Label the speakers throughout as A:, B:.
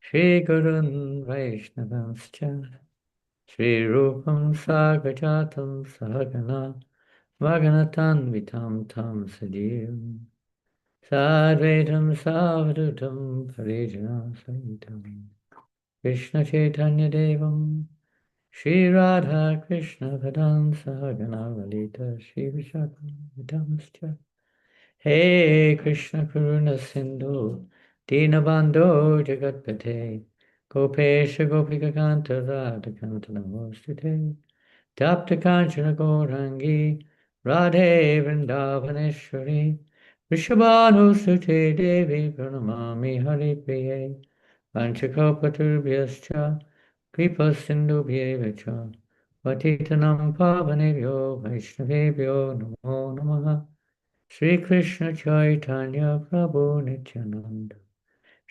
A: Shri Gurun Vaishnavamscha Shri Rupam Sagrajatam Sahagana Vaganatan Vitam Tam Sajivam Sadvaitam Savadutam Parijana Sahitam Krishna Chaitanya Devam Shri Radha Krishna Padam Sahagana Lalita Shri Vishakam Vitamascha Hey Krishna Karuna Sindhu Dinabandho Jagatpate Gopesha Gopika Kanta Radha Kanta Namostute Tapta Kanchana Gaurangi Radhe Vrindavaneshwari Vrishabhanu Sute Devi Pranamami Hari Priye Vanchakopaturbhyascha Kripa Sindhubhyevacha Patitanam Pavanebhyo Vaishnavebhyo Namo Namaha Shri Krishna Chaitanya Prabhu Nityananda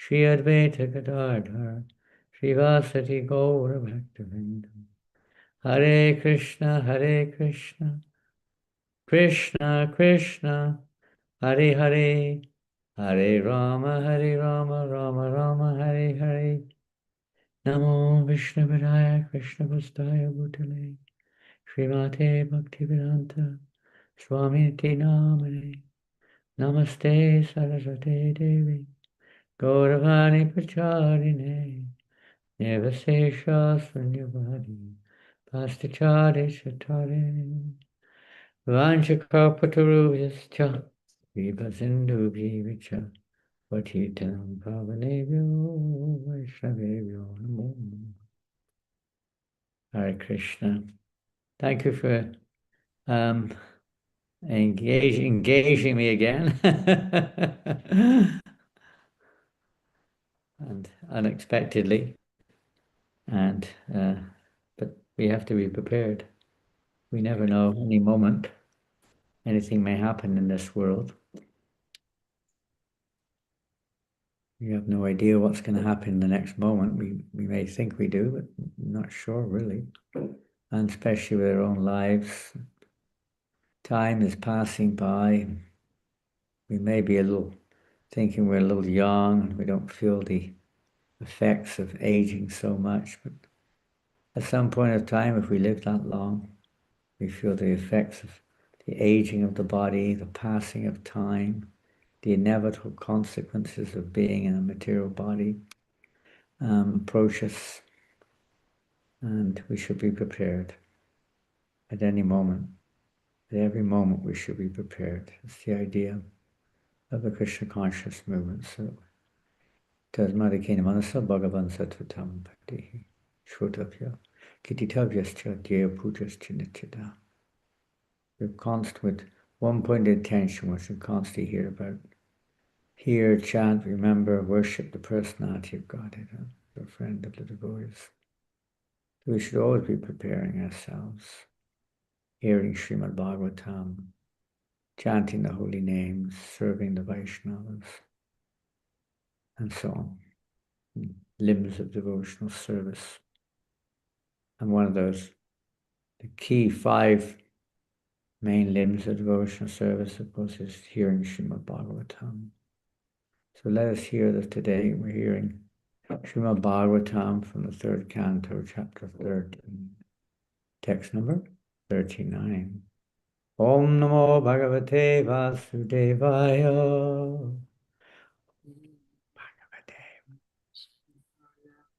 A: Shri Advaita Gadadhar Shri Vasati Gaura Bhaktavinda Hare Krishna Krishna Krishna Hare Hare Hare Rama Rama Rama Hare Hare Namo Vishnupadaya Krishna Vastaya Bhutale Srimate Bhaktivedanta Swami Ti Namane Namaste Saraswate Devi Gauravani Pacharine Nevasesha Sunyavadi Pastachari Shatare Vanchakapataruvyascha Vipasindubhivicha Patitam Pavanebhyo Vaishnavebhyo Namo Namaha. Hare Krishna. Thank you for engaging me again. And unexpectedly. And but we have to be prepared. We never know, any moment anything may happen in this world. We have no idea what's going to happen in the next moment. We may think we do, but not sure really. And especially with our own lives, time is passing by. We may be thinking we're a little young and we don't feel the effects of aging so much, but at some point of time, if we live that long, we feel the effects of the aging of the body, the passing of time, the inevitable consequences of being in a material body approach us, and we should be prepared at any moment. At every moment we should be prepared. It's the idea of the Krishna conscious movement. So, Tasmadikena Manasa Bhagavan Sattvatam Bhakti Shrutavya Kititavyascha Dhyaya Pujascha Nityada. We're constant with one pointed attention, we should constantly hear about. Hear, chant, remember, worship the personality of Godhead, the friend of the devotees. So we should always be preparing ourselves, hearing Srimad Bhagavatam, chanting the holy names, serving the Vaishnavas, and so on. Limbs of devotional service. And one of those, the key 5 main limbs of devotional service, of course, is hearing Srimad Bhagavatam. So let us hear this today. We're hearing Srimad Bhagavatam from the 3rd canto, chapter 13, text number 39. Om Namo Bhagavate Vasudevaya.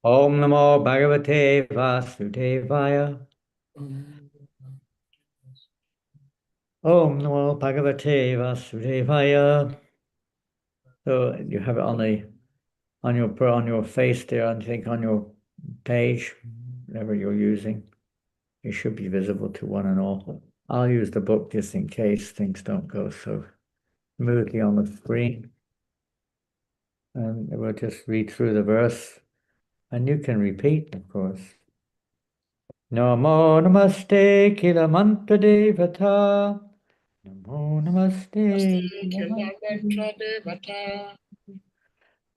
A: Om Namo Bhagavate Vasudevaya. Om Namo Bhagavate Vasudevaya. So you have it on your face there, I think on your page, whatever you're using. It should be visible to one and all. I'll use the book just in case things don't go so smoothly on the screen. And we'll just read through the verse. And you can repeat, of course. Namo Namaste Kila Mantra Devata. Namo Namaste Kila Mantra Devata.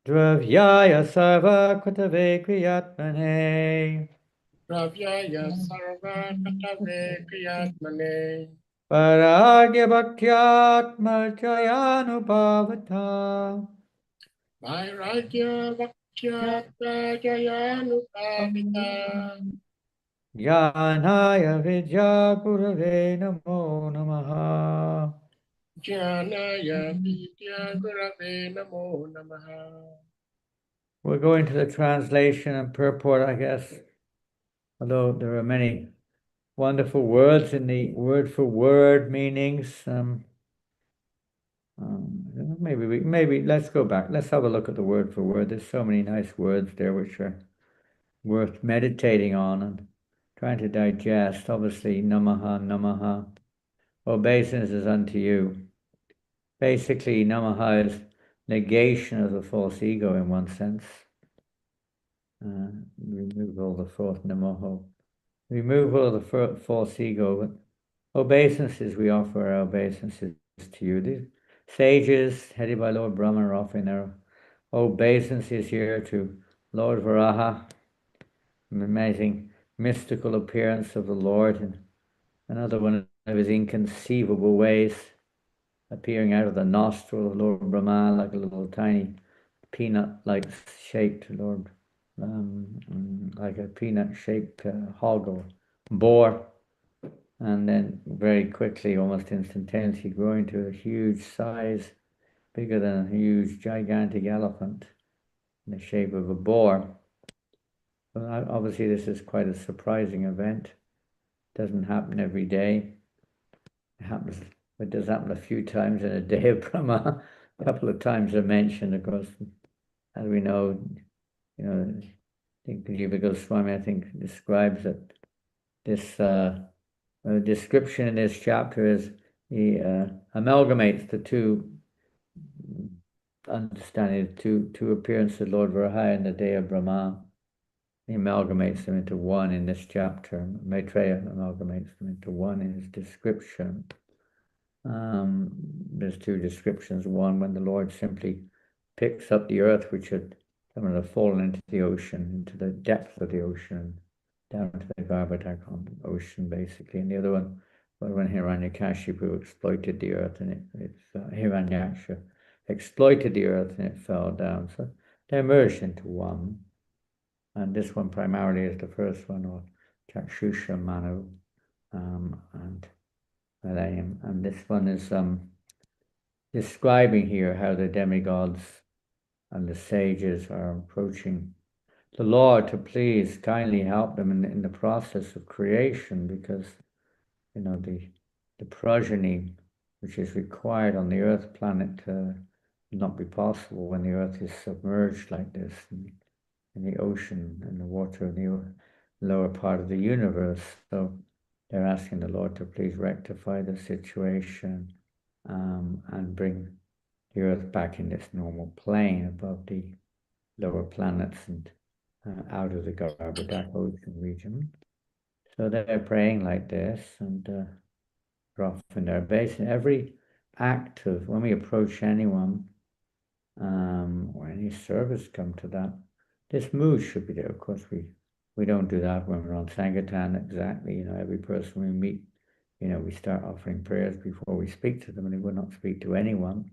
A: Dravyaya Sarva Kratave Kriyatmane.
B: Dravyaya Sarva Kratave Kriyatmane.
A: Paragya Bhaktyatma Chayanubhavata.
B: Vairagya Jnata-jayanupavita
A: Jnanaya Vidya Gurave Namo Namaha.
B: Jnanaya Vidya Gurave Namo Namaha.
A: We're going to the translation and purport, I guess, although there are many wonderful words in the word-for-word meanings. Maybe let's go back. Let's have a look at the word for word. There's so many nice words there which are worth meditating on and trying to digest. Obviously, namaha, namaha. Obeisance is unto you. Basically, namaha is negation of the false ego in one sense. Remove all the fourth namaho. Remove all the false ego. Obeisances, we offer our obeisances to you. These sages, headed by Lord Brahma, are offering their obeisances here to Lord Varaha, an amazing mystical appearance of the Lord, and another one of his inconceivable ways, appearing out of the nostril of Lord Brahma like a little tiny peanut-like shaped Lord, like a peanut-shaped hog or boar, and then very quickly, almost instantaneously, growing to a huge size, bigger than a huge, gigantic elephant, in the shape of a boar. Well, obviously, this is quite a surprising event. It doesn't happen every day. It does happen a few times in a day of Brahma. A couple of times are mentioned, of course, as we know. I think Jiva Goswami, I think, describes that this description in this chapter is he amalgamates the two understanding, two appearances of Lord Varaha in the day of Brahma. He amalgamates them into one in this chapter. Maitreya amalgamates them into one in his description. There's two descriptions. One, when the Lord simply picks up the earth, which had fallen into the ocean, into the depth of the ocean, down to the Garbhadak ocean, basically. And the other one, when Hiranyakashipu exploited the earth, and Hiranyaksha exploited the earth and it fell down. So they merged into one. And this one primarily is the first one, or Chakshusha Manu, and Valayam. And this one is describing here how the demigods and the sages are approaching the Lord to please kindly help them in the process of creation, because the progeny which is required on the earth planet will not be possible when the earth is submerged like this in the ocean and the water of the lower part of the universe. So they're asking the Lord to please rectify the situation and bring the earth back in this normal plane above the lower planets and out of the Garbhadak ocean region. So they're praying like this, and often they're based in every act of when we approach anyone or any service come to that, this mood should be there. Of course, we don't do that when we're on Sankirtan exactly. Every person we meet, we start offering prayers before we speak to them, and we will not speak to anyone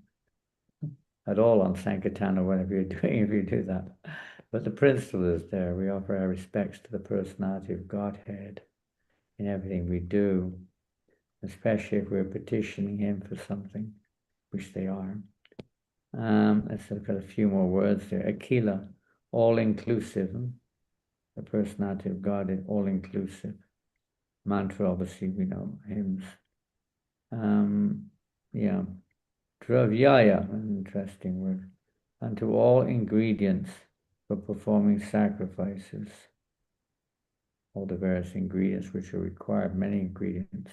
A: at all on Sankirtan or whatever you're doing if you do that. But the principle is there. We offer our respects to the personality of Godhead in everything we do, especially if we're petitioning him for something, which they are. Let's look at a few more words there. Akila, all-inclusive. The personality of God is all-inclusive. Mantra, obviously, we know, hymns. Dravyaya, an interesting word. And to all ingredients for performing sacrifices. All the various ingredients which are required, many ingredients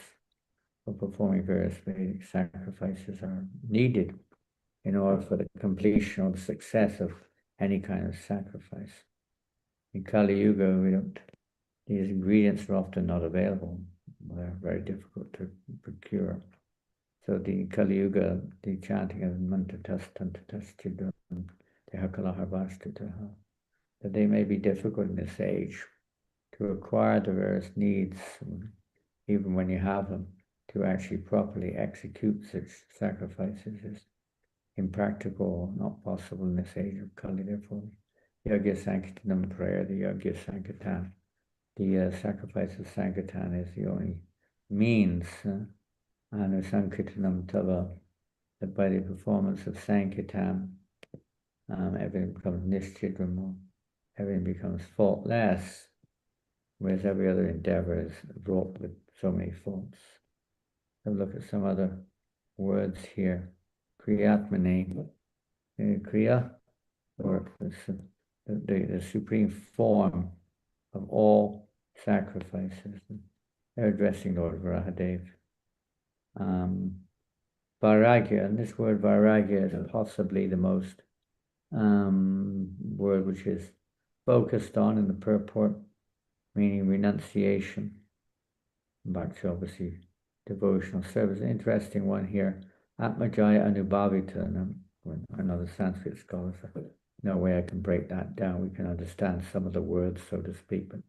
A: for performing various Vedic sacrifices are needed in order for the completion or the success of any kind of sacrifice. In Kali Yuga, these ingredients are often not available. They're very difficult to procure. So the Kali Yuga, the chanting of Mantatas Tantatas Chidam, Tehakalaharvastataha, that they may be difficult in this age to acquire the various needs, even when you have them, to actually properly execute such sacrifices is impractical, not possible in this age of Kali. Therefore, Yogya Sankirtanam prayer, the Yogya Sankirtan. The sacrifice of Sankirtan is the only means, Anu Sankirtanam Tava, that by the performance of Sankirtan, everything becomes Nishchidrama, everything becomes faultless, whereas every other endeavor is wrought with so many faults. So look at some other words here. Kriyatmane, Kriya, or the supreme form of all sacrifices. They're addressing Lord Varahadev. Vairagya, and this word Vairagya is possibly the most word which is focused on in the purport, meaning renunciation. Back to obviously devotional service. An interesting one here. Atmajaya Anubhavita, and another Sanskrit scholar, so no way I can break that down. We can understand some of the words, so to speak, but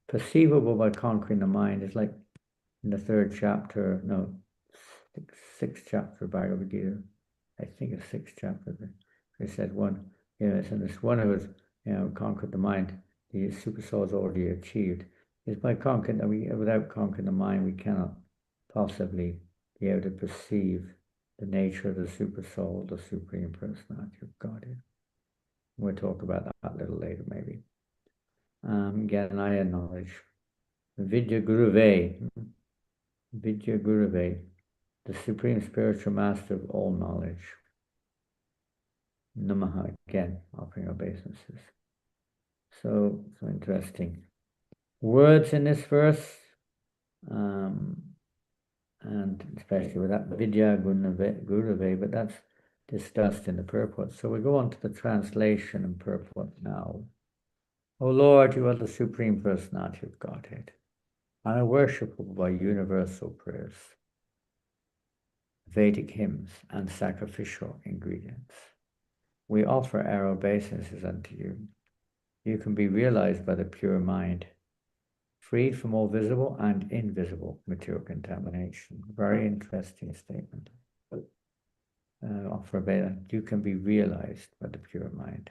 A: perceivable by conquering the mind is like in the sixth chapter of Bhagavad Gita. I think it's sixth chapter. They said one, it's in this one who has, conquered the mind, the super soul is already achieved. Is by conquering, without conquering the mind, we cannot possibly be able to perceive the nature of the super soul, the supreme personality of Godhead. We'll talk about that a little later, maybe. Jnanaya knowledge. Vidya Guruve, the supreme spiritual master of all knowledge. Namaha, again, offering obeisances. So interesting. Words in this verse, and especially with that Vidya Gurave, but that's discussed in the purport. So we go on to the translation and purport now. O Lord, you are the Supreme Personality of Godhead, and are worshipable by universal prayers, Vedic hymns, and sacrificial ingredients. We offer our obeisances unto you. You can be realized by the pure mind, freed from all visible and invisible material contamination. Very interesting statement. Offer obeisance. You can be realized by the pure mind,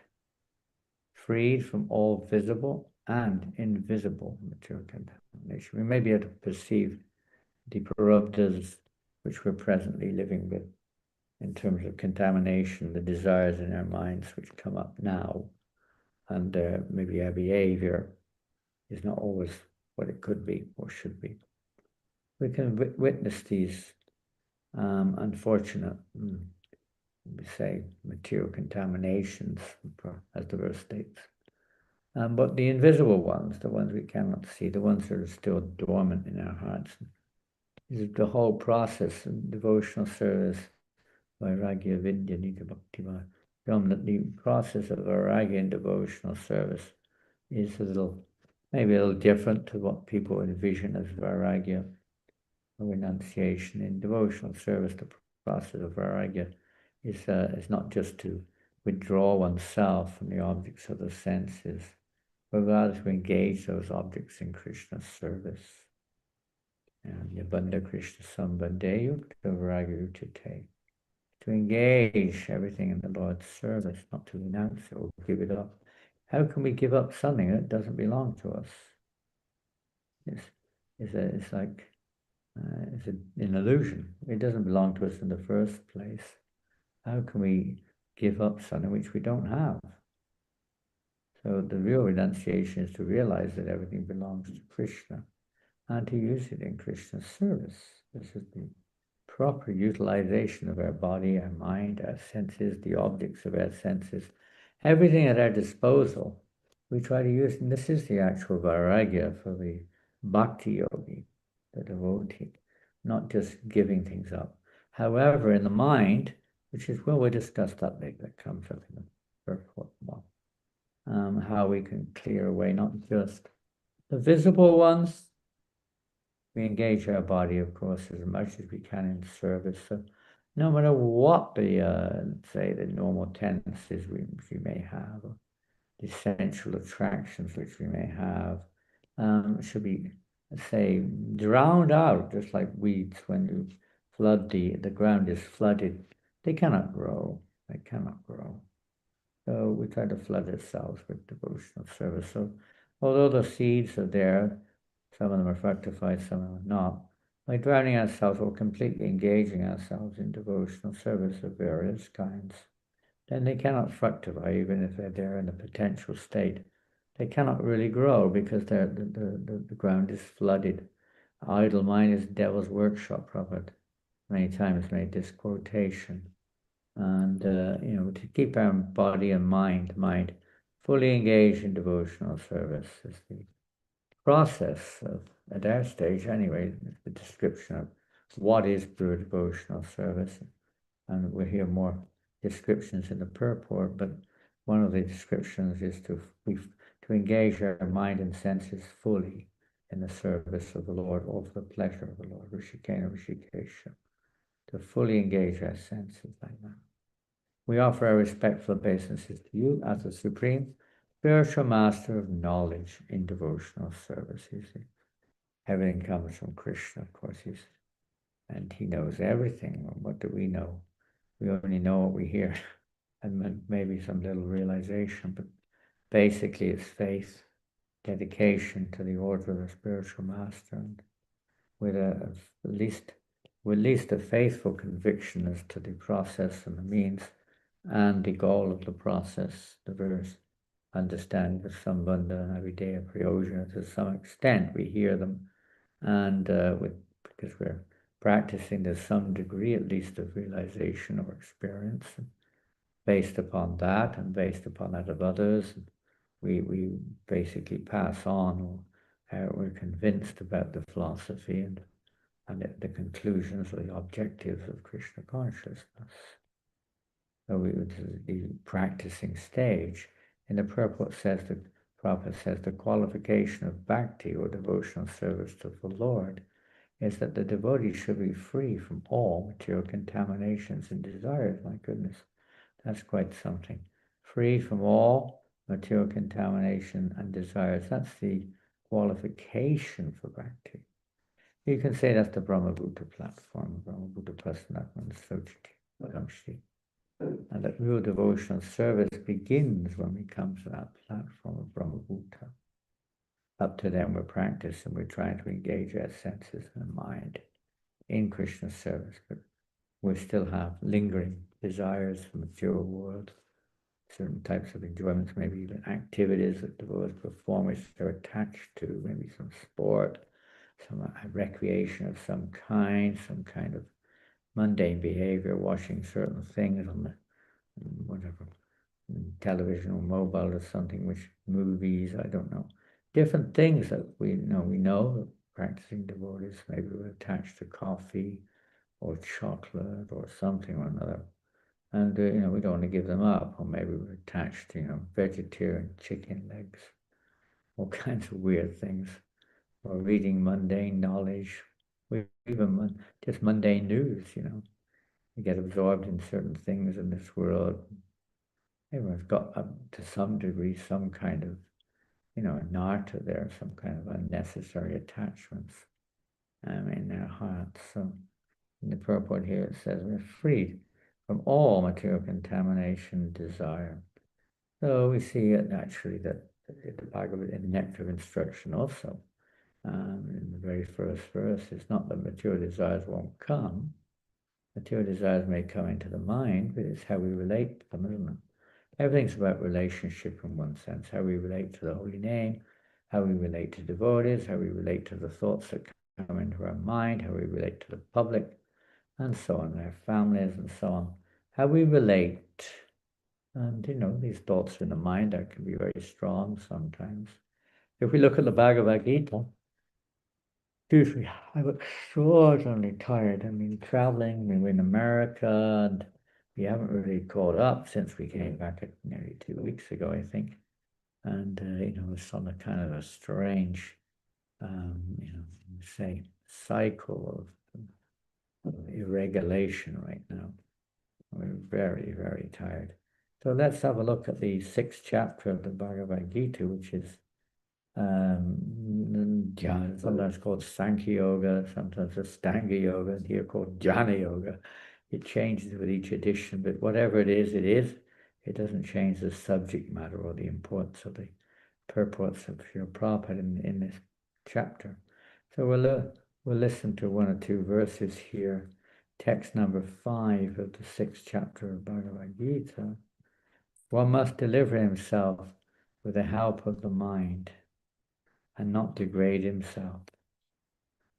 A: freed from all visible and invisible material contamination. We may be able to perceive the prarabdhas which we're presently living with in terms of contamination, the desires in our minds which come up now, and maybe our behavior is not always what it could be or should be. We can witness these unfortunate, we say, material contaminations, as the verse states. But the invisible ones, the ones we cannot see, the ones that are still dormant in our hearts, is the whole process of devotional service, Vairagya Vidya Nitya Bhakti, that the process of Vairagya and devotional service is maybe a little different to what people envision as Vairagya or renunciation. In devotional service, the process of Vairagya is not just to withdraw oneself from the objects of the senses, but rather to engage those objects in Krishna's service. And Yabanda Krishna Sambandhe Yukta Vairagya Uchite. To engage everything in the Lord's service, not to renounce it or give it up. How can we give up something that doesn't belong to us? It's like an illusion. It doesn't belong to us in the first place. How can we give up something which we don't have? So the real renunciation is to realize that everything belongs to Krishna and to use it in Krishna's service. This is the proper utilization of our body, our mind, our senses, the objects of our senses, everything at our disposal. We try to use, and this is the actual Vairagya for the Bhakti Yogi, the devotee, not just giving things up. However, in the mind, which is, well, we'll discuss that later, that comes up in the purport more, how we can clear away not just the visible ones. We engage our body, of course, as much as we can in service. So no matter what the, say, the normal tendencies we may have, or the sensual attractions which we may have, should be, say, drowned out, just like weeds when you flood the ground is flooded. They cannot grow. They cannot grow. So we try to flood ourselves with devotional service. So although the seeds are there, some of them are fructified, some of them are not, by drowning ourselves or completely engaging ourselves in devotional service of various kinds, then they cannot fructify, even if they're there in a potential state. They cannot really grow because the ground is flooded. Idle mind is devil's workshop, Prophet many times made this quotation. And, to keep our body and mind fully engaged in devotional service is the process of, at our stage anyway, the description of what is pure devotional service. And we'll hear more descriptions in the purport, but one of the descriptions is to engage our mind and senses fully in the service of the Lord, or for the pleasure of the Lord, Rishikena Rishikesha, to fully engage our senses like that. We offer our respectful obeisances to you as the Supreme Spiritual Master of knowledge in devotional service. You see, everything comes from Krishna, of course, and he knows everything. What do we know? We only know what we hear, and maybe some little realization, but basically it's faith, dedication to the order of the spiritual master, and with at least a faithful conviction as to the process and the means and the goal of the process, the various understanding of Sambandha and everyday Prayoja. To some extent we hear them, and because we're practicing, there's some degree at least of realization or experience. And based upon that and based upon that of others, we basically pass on, or we're convinced about the philosophy and the conclusions or the objectives of Krishna consciousness. So the practicing stage. In the purport Prabhupada says the qualification of bhakti or devotional service to the Lord is that the devotee should be free from all material contaminations and desires. My goodness, that's quite something. Free from all material contamination and desires. That's the qualification for bhakti. You can say that's the Brahmabhuta platform, Brahmabhuta Prasanatman Sochiti. And that real devotional service begins when we come to that platform of Brahmabhuta. Up to then we're practicing, we're trying to engage our senses and mind in Krishna's service, but we still have lingering desires from the material world, certain types of enjoyments, maybe even activities that devotees perform which they're attached to, maybe some sport, some recreation of some kind of mundane behavior, watching certain things on the whatever television or mobile or something, which movies, I don't know, different things that we know that practicing devotees maybe we're attached to coffee or chocolate or something or another, and we don't want to give them up, or maybe we're attached to vegetarian chicken legs, all kinds of weird things, or reading mundane knowledge, even just mundane news. You get absorbed in certain things in this world. Everyone's got up to some degree some kind of narta there, some kind of unnecessary attachments in their hearts. So in the purport here it says we're freed from all material contamination and desire. So we see it naturally that the Bhagavad in the Nectar of Instruction also, in the very first verse, it's not that material desires won't come. Material desires may come into the mind, but it's how we relate to them, isn't it? Everything's about relationship in one sense, how we relate to the holy name, how we relate to devotees, how we relate to the thoughts that come into our mind, how we relate to the public, and so on, our families and so on. How we relate, and these thoughts in the mind that can be very strong sometimes. If we look at the Bhagavad Gita, excuse me, I'm extraordinarily tired. I mean, traveling, we were in America, and we haven't really caught up since we came back nearly 2 weeks ago, I think. And, it's on a kind of a strange, say, cycle of irregulation right now. We're very, very tired. So let's have a look at the 6th chapter of the Bhagavad Gita, which is sometimes called Sankhya Yoga, sometimes Astanga Yoga, and here called Jnana Yoga. It changes with each edition, but whatever it is, It doesn't change the subject matter or the importance of the purports of your Prabhupada in this chapter. So we'll listen to one or two verses here. Text number 5 of the 6th chapter of Bhagavad Gita. One must deliver himself with the help of the mind and not degrade himself.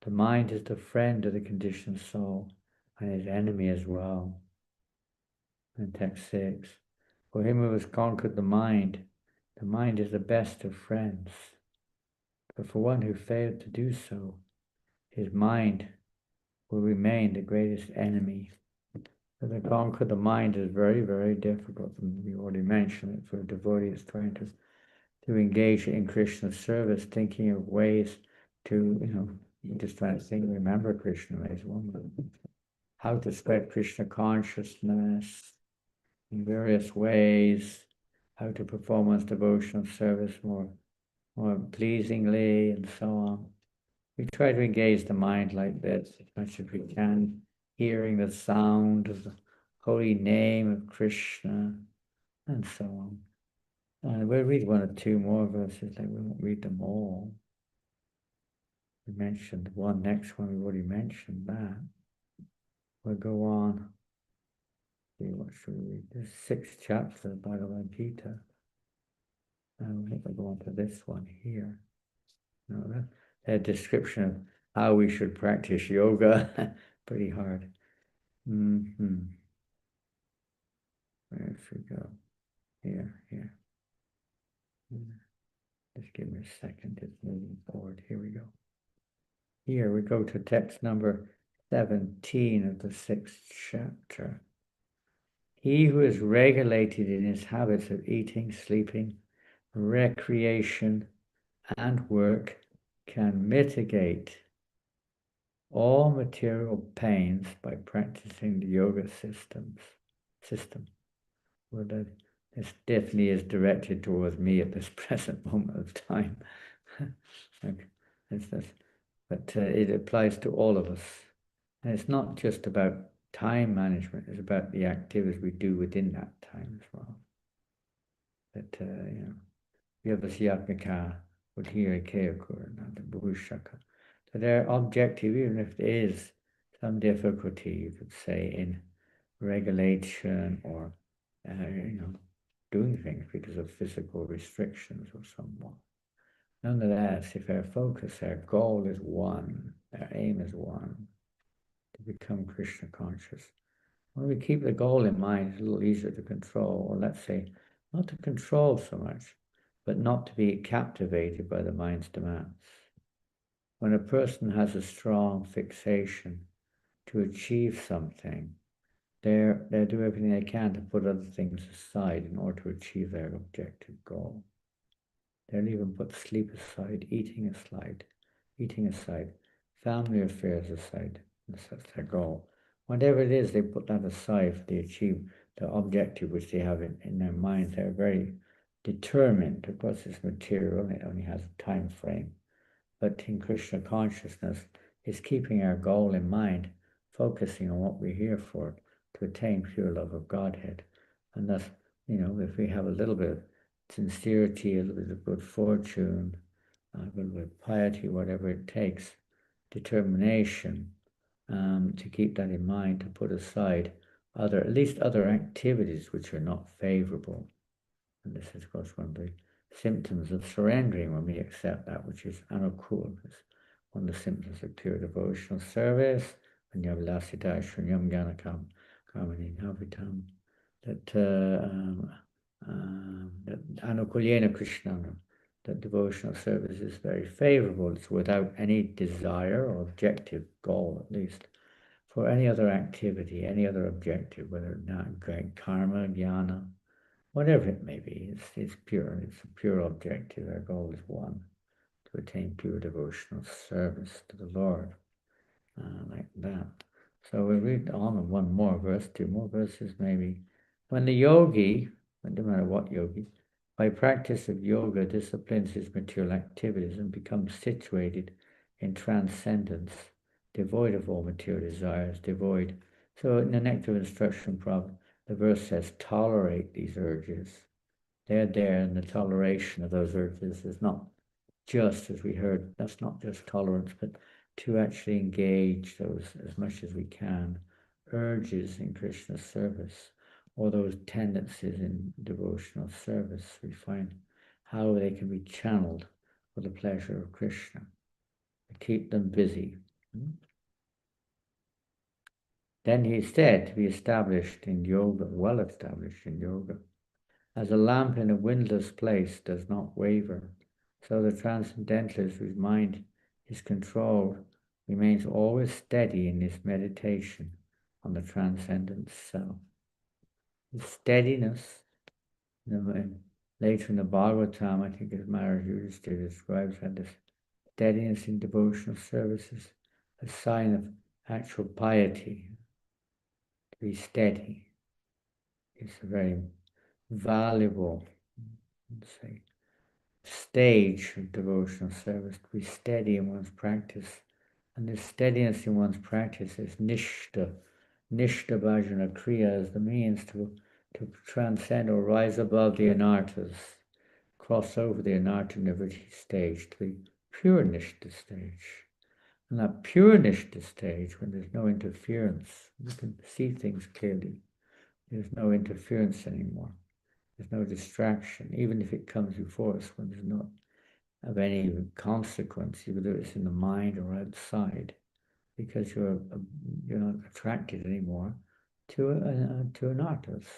A: The mind is the friend of the conditioned soul and his enemy as well. And text 6. For him who has conquered the mind is the best of friends. But for one who failed to do so, his mind will remain the greatest enemy. So to conquer the mind is very, very difficult. And we already mentioned it for a devotee that's trying to engage in Krishna service, thinking of ways to, just trying to think, remember Krishna is one. How to spread Krishna consciousness in various ways, how to perform one's devotional service more pleasingly, and so on. We try to engage the mind like this as much as we can, hearing the sound of the holy name of Krishna, and so on. We'll read one or two more verses, we won't read them all. We mentioned one, next one, we already mentioned that. We'll go on. See, what should we read? The 6th chapter of Bhagavad Gita. I think we'll go on to this one here. No, that description of how we should practice yoga, pretty hard. Where should we go? Here. Just give me a second, it's moving forward. Here we go. Here we go to text number 17 of the 6th chapter. He who is regulated in his habits of eating, sleeping, recreation, and work can mitigate all material pains by practicing the yoga system. Well, this definitely is directed towards me at this present moment of time. But it applies to all of us. And it's not just about time management, it's about the activities we do within that time as well. That, Vyabhasyapika, Udhira Keyakur, and Bhushaka. So their objective, even if there is some difficulty, you could say, in regulation or, doing things because of physical restrictions or somewhat. Nonetheless, if our focus, our goal is one, our aim is one, to become Krishna conscious, when we keep the goal in mind, it's a little easier to control, or let's say, not to control so much, but not to be captivated by the mind's demands. When a person has a strong fixation to achieve something, they do everything they can to put other things aside in order to achieve their objective goal. They'll even put sleep aside, eating aside, family affairs aside. That's their goal. Whatever it is, they put that aside to achieve the objective which they have in their minds. They're very determined. Of course, it's material, it only has a time frame. But in Krishna consciousness, is keeping our goal in mind, focusing on what we're here for, to attain pure love of Godhead. And thus, if we have a little bit of sincerity, a little bit of good fortune, a little bit of piety, whatever it takes, determination, to keep that in mind, to put aside at least other activities which are not favorable. And this is, of course, one of the symptoms of surrendering when we accept that which is anukul. It's one of the symptoms of pure devotional service. That anukulyena Krishna, that devotional service is very favorable. It's without any desire or objective goal, at least, for any other activity, any other objective, whether not karma, jnana, whatever it may be. It's pure. It's a pure objective. Our goal is one, to attain pure devotional service to the Lord, like that. So we read on one more verse, two more verses maybe. When the yogi, it doesn't matter what yogi, by practice of yoga disciplines his material activities and becomes situated in transcendence, devoid of all material desires, So in the Nectar of Instruction, Prabhupada the verse says, tolerate these urges. They're there, and the toleration of those urges is not just, as we heard, that's not just tolerance, but to actually engage those as much as we can, urges in Krishna's service, or those tendencies in devotional service. We find how they can be channeled for the pleasure of Krishna, to keep them busy. Then he said to be established in yoga, well established in yoga, as a lamp in a windless place does not waver, so the transcendentalist whose mind is controlled remains always steady in his meditation on the transcendent self. The steadiness, later in the Bhagavatam, I think as Maharaja describes that this steadiness in devotional service is a sign of actual piety. To be steady is a very valuable, let's say, stage of devotional service, to be steady in one's practice. And this steadiness in one's practice is nishta. Nishta bhajana kriya is the means to transcend or rise above the anarthas, cross over the anartha nivritti stage to the pure nishta stage. And that pure nishta stage, when there's no interference, you can see things clearly. There's no interference anymore. There's no distraction, even if it comes before us when there's not of any consequence, whether it's in the mind or outside, because you're not attracted anymore to an artist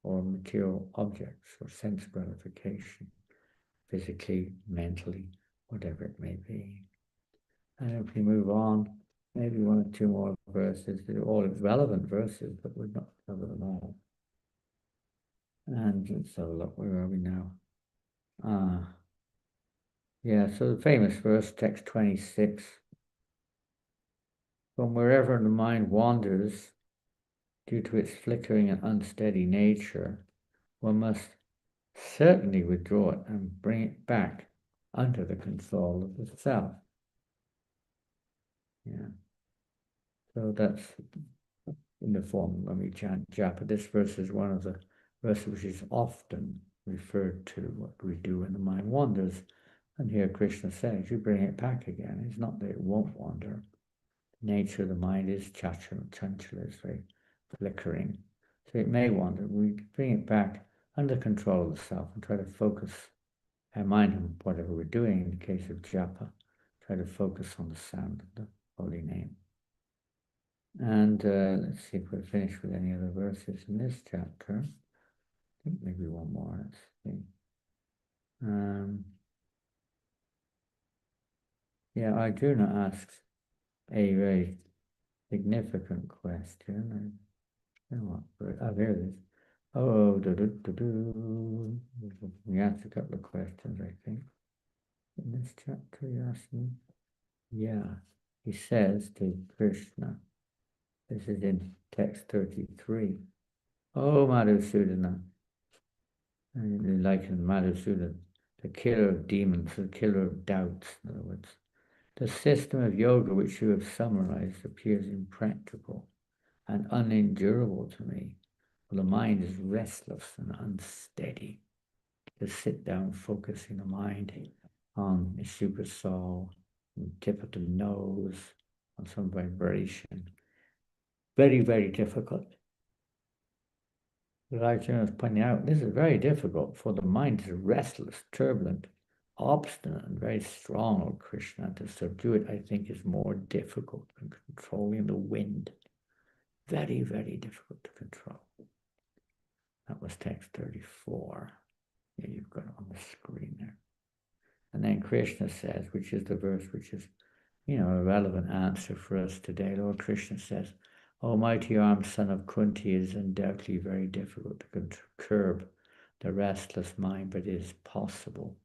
A: or material objects or sense gratification, physically, mentally, whatever it may be. And if we move on, maybe one or two more verses. They're all relevant verses, but we're not cover them all. And let's have a look. Where are we now? Yeah, so the famous verse, text 26. From wherever the mind wanders, due to its flickering and unsteady nature, one must certainly withdraw it and bring it back under the control of the self. Yeah. So that's in the form when we chant japa. This verse is one of the verses which is often referred to, what we do when the mind wanders. And here Krishna says, you bring it back again. It's not that it won't wander. The nature of the mind is chanchala, is very flickering. So it may wander. We bring it back under control of the self and try to focus our mind on whatever we're doing. In the case of japa, try to focus on the sound of the holy name. And let's see if we're finished with any other verses in this chapter. I think maybe one more. Let's see. Yeah, Arjuna asks a very significant question. I don't know what, oh, here it is. Oh, we asked a couple of questions, I think. In this chapter, you asked me. Yeah, he says to Krishna, this is in text 33. Oh, Madhusudana, like in Madhusudana, the killer of demons, the killer of doubts, in other words. The system of yoga which you have summarized appears impractical and unendurable to me, for the mind is restless and unsteady. To sit down focusing the mind on the super soul, the tip of the nose, on some vibration. Very, very difficult. Arjuna is pointing out, this is very difficult, for the mind is restless, turbulent, obstinate, and very strong, O Krishna. To subdue it, I think, is more difficult than controlling the wind. Very, very difficult to control. That was text 34. Yeah, you've got it on the screen there. And then Krishna says, which is the verse which is, a relevant answer for us today. Lord Krishna says, Almighty armed son of Kunti, is undoubtedly very difficult to curb the restless mind, but it is possible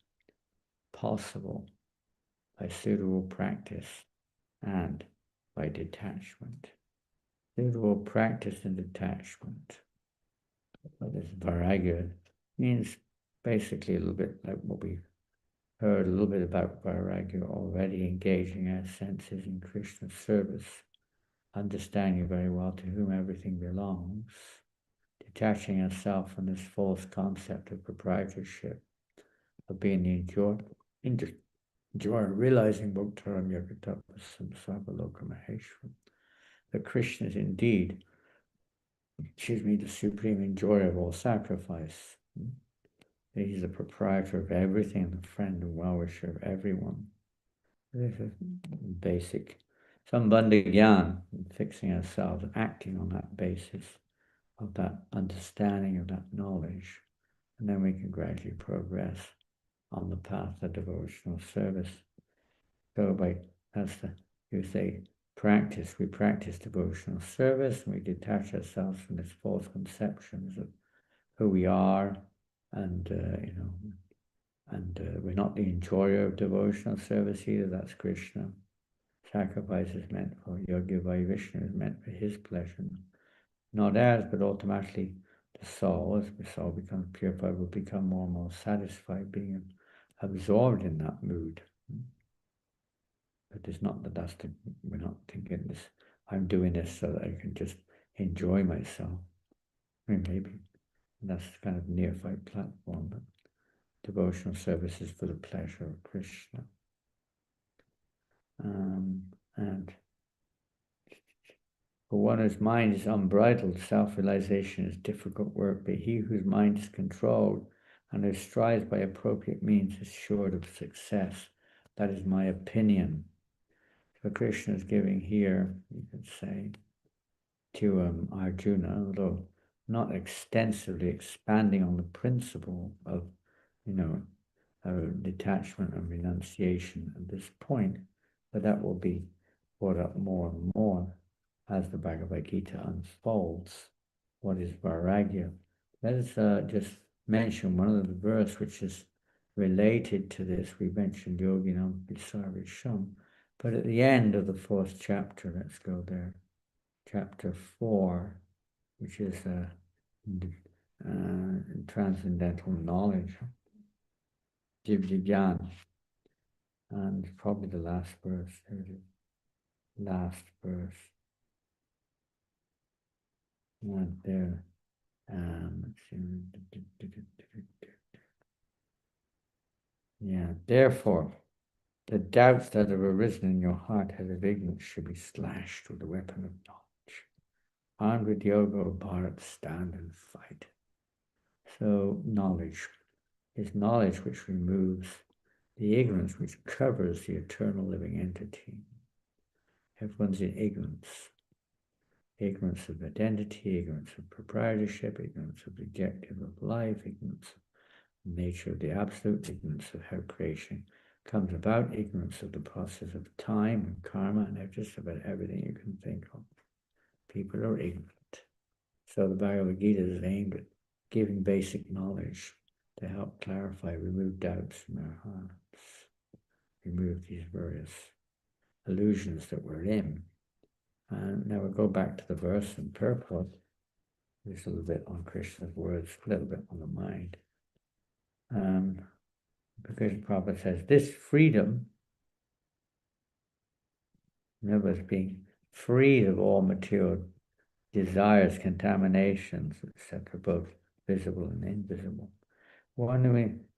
A: by suitable practice and by detachment. Suitable practice and detachment. Well, this vairagya means basically a little bit like what we heard a little bit about vairagya already, engaging our senses in Krishna's service, understanding very well to whom everything belongs, detaching ourselves from this false concept of proprietorship, of being the enjoyer, realizing Bhaktaram Yagatapasam Sarvaloka Maheshwaram, that Krishna is indeed, the supreme enjoyer of all sacrifice. He's the proprietor of everything, the friend and well-wisher of everyone. This is basic. Sambandha Gyan, fixing ourselves, acting on that basis of that understanding, of that knowledge, and then we can gradually progress on the path of devotional service. So you say, practice. We practice devotional service, and we detach ourselves from this false conceptions of who we are, and we're not the enjoyer of devotional service either. That's Krishna. Sacrifice is meant for Yogi Vaishnav, is meant for his pleasure, not ours, but automatically the soul, as the soul becomes purified, will become more and more satisfied, being absorbed in that mood. But it's not we're not thinking this, I'm doing this so that I can just enjoy myself. I mean, maybe that's kind of neophyte platform, but devotional service is for the pleasure of Krishna. And for one whose mind is unbridled, self-realization is difficult work, but he whose mind is controlled and who strives by appropriate means is sure of success. That is my opinion. So Krishna is giving here, you could say, to Arjuna, although not extensively expanding on the principle of, detachment and renunciation at this point, but that will be brought up more and more as the Bhagavad Gita unfolds. What is Vairagya? Let us just mention one of the verse which is related to this. We mentioned Yoginam Visarvisham, but at the end of the fourth chapter, let's go there, chapter 4, which is transcendental knowledge, Jivjigyan, and probably the last verse, there it is, last verse. Not there. Yeah, therefore, the doubts that have arisen in your heart out of ignorance should be slashed with the weapon of knowledge. Armed with yoga or bharat, stand and fight. So knowledge is knowledge which removes the ignorance which covers the eternal living entity. Everyone's in ignorance. Ignorance of identity, ignorance of proprietorship, ignorance of the objective of life, ignorance of the nature of the absolute, ignorance of how creation comes about, ignorance of the process of time and karma, and just about everything you can think of. People are ignorant. So the Bhagavad Gita is aimed at giving basic knowledge to help clarify, remove doubts from our hearts, remove these various illusions that we're in. And now we'll go back to the verse and purport. Just a little bit on Krishna's words, a little bit on the mind. Because Prabhupada says, this freedom, in other words, being freed of all material desires, contaminations, etc., both visible and invisible.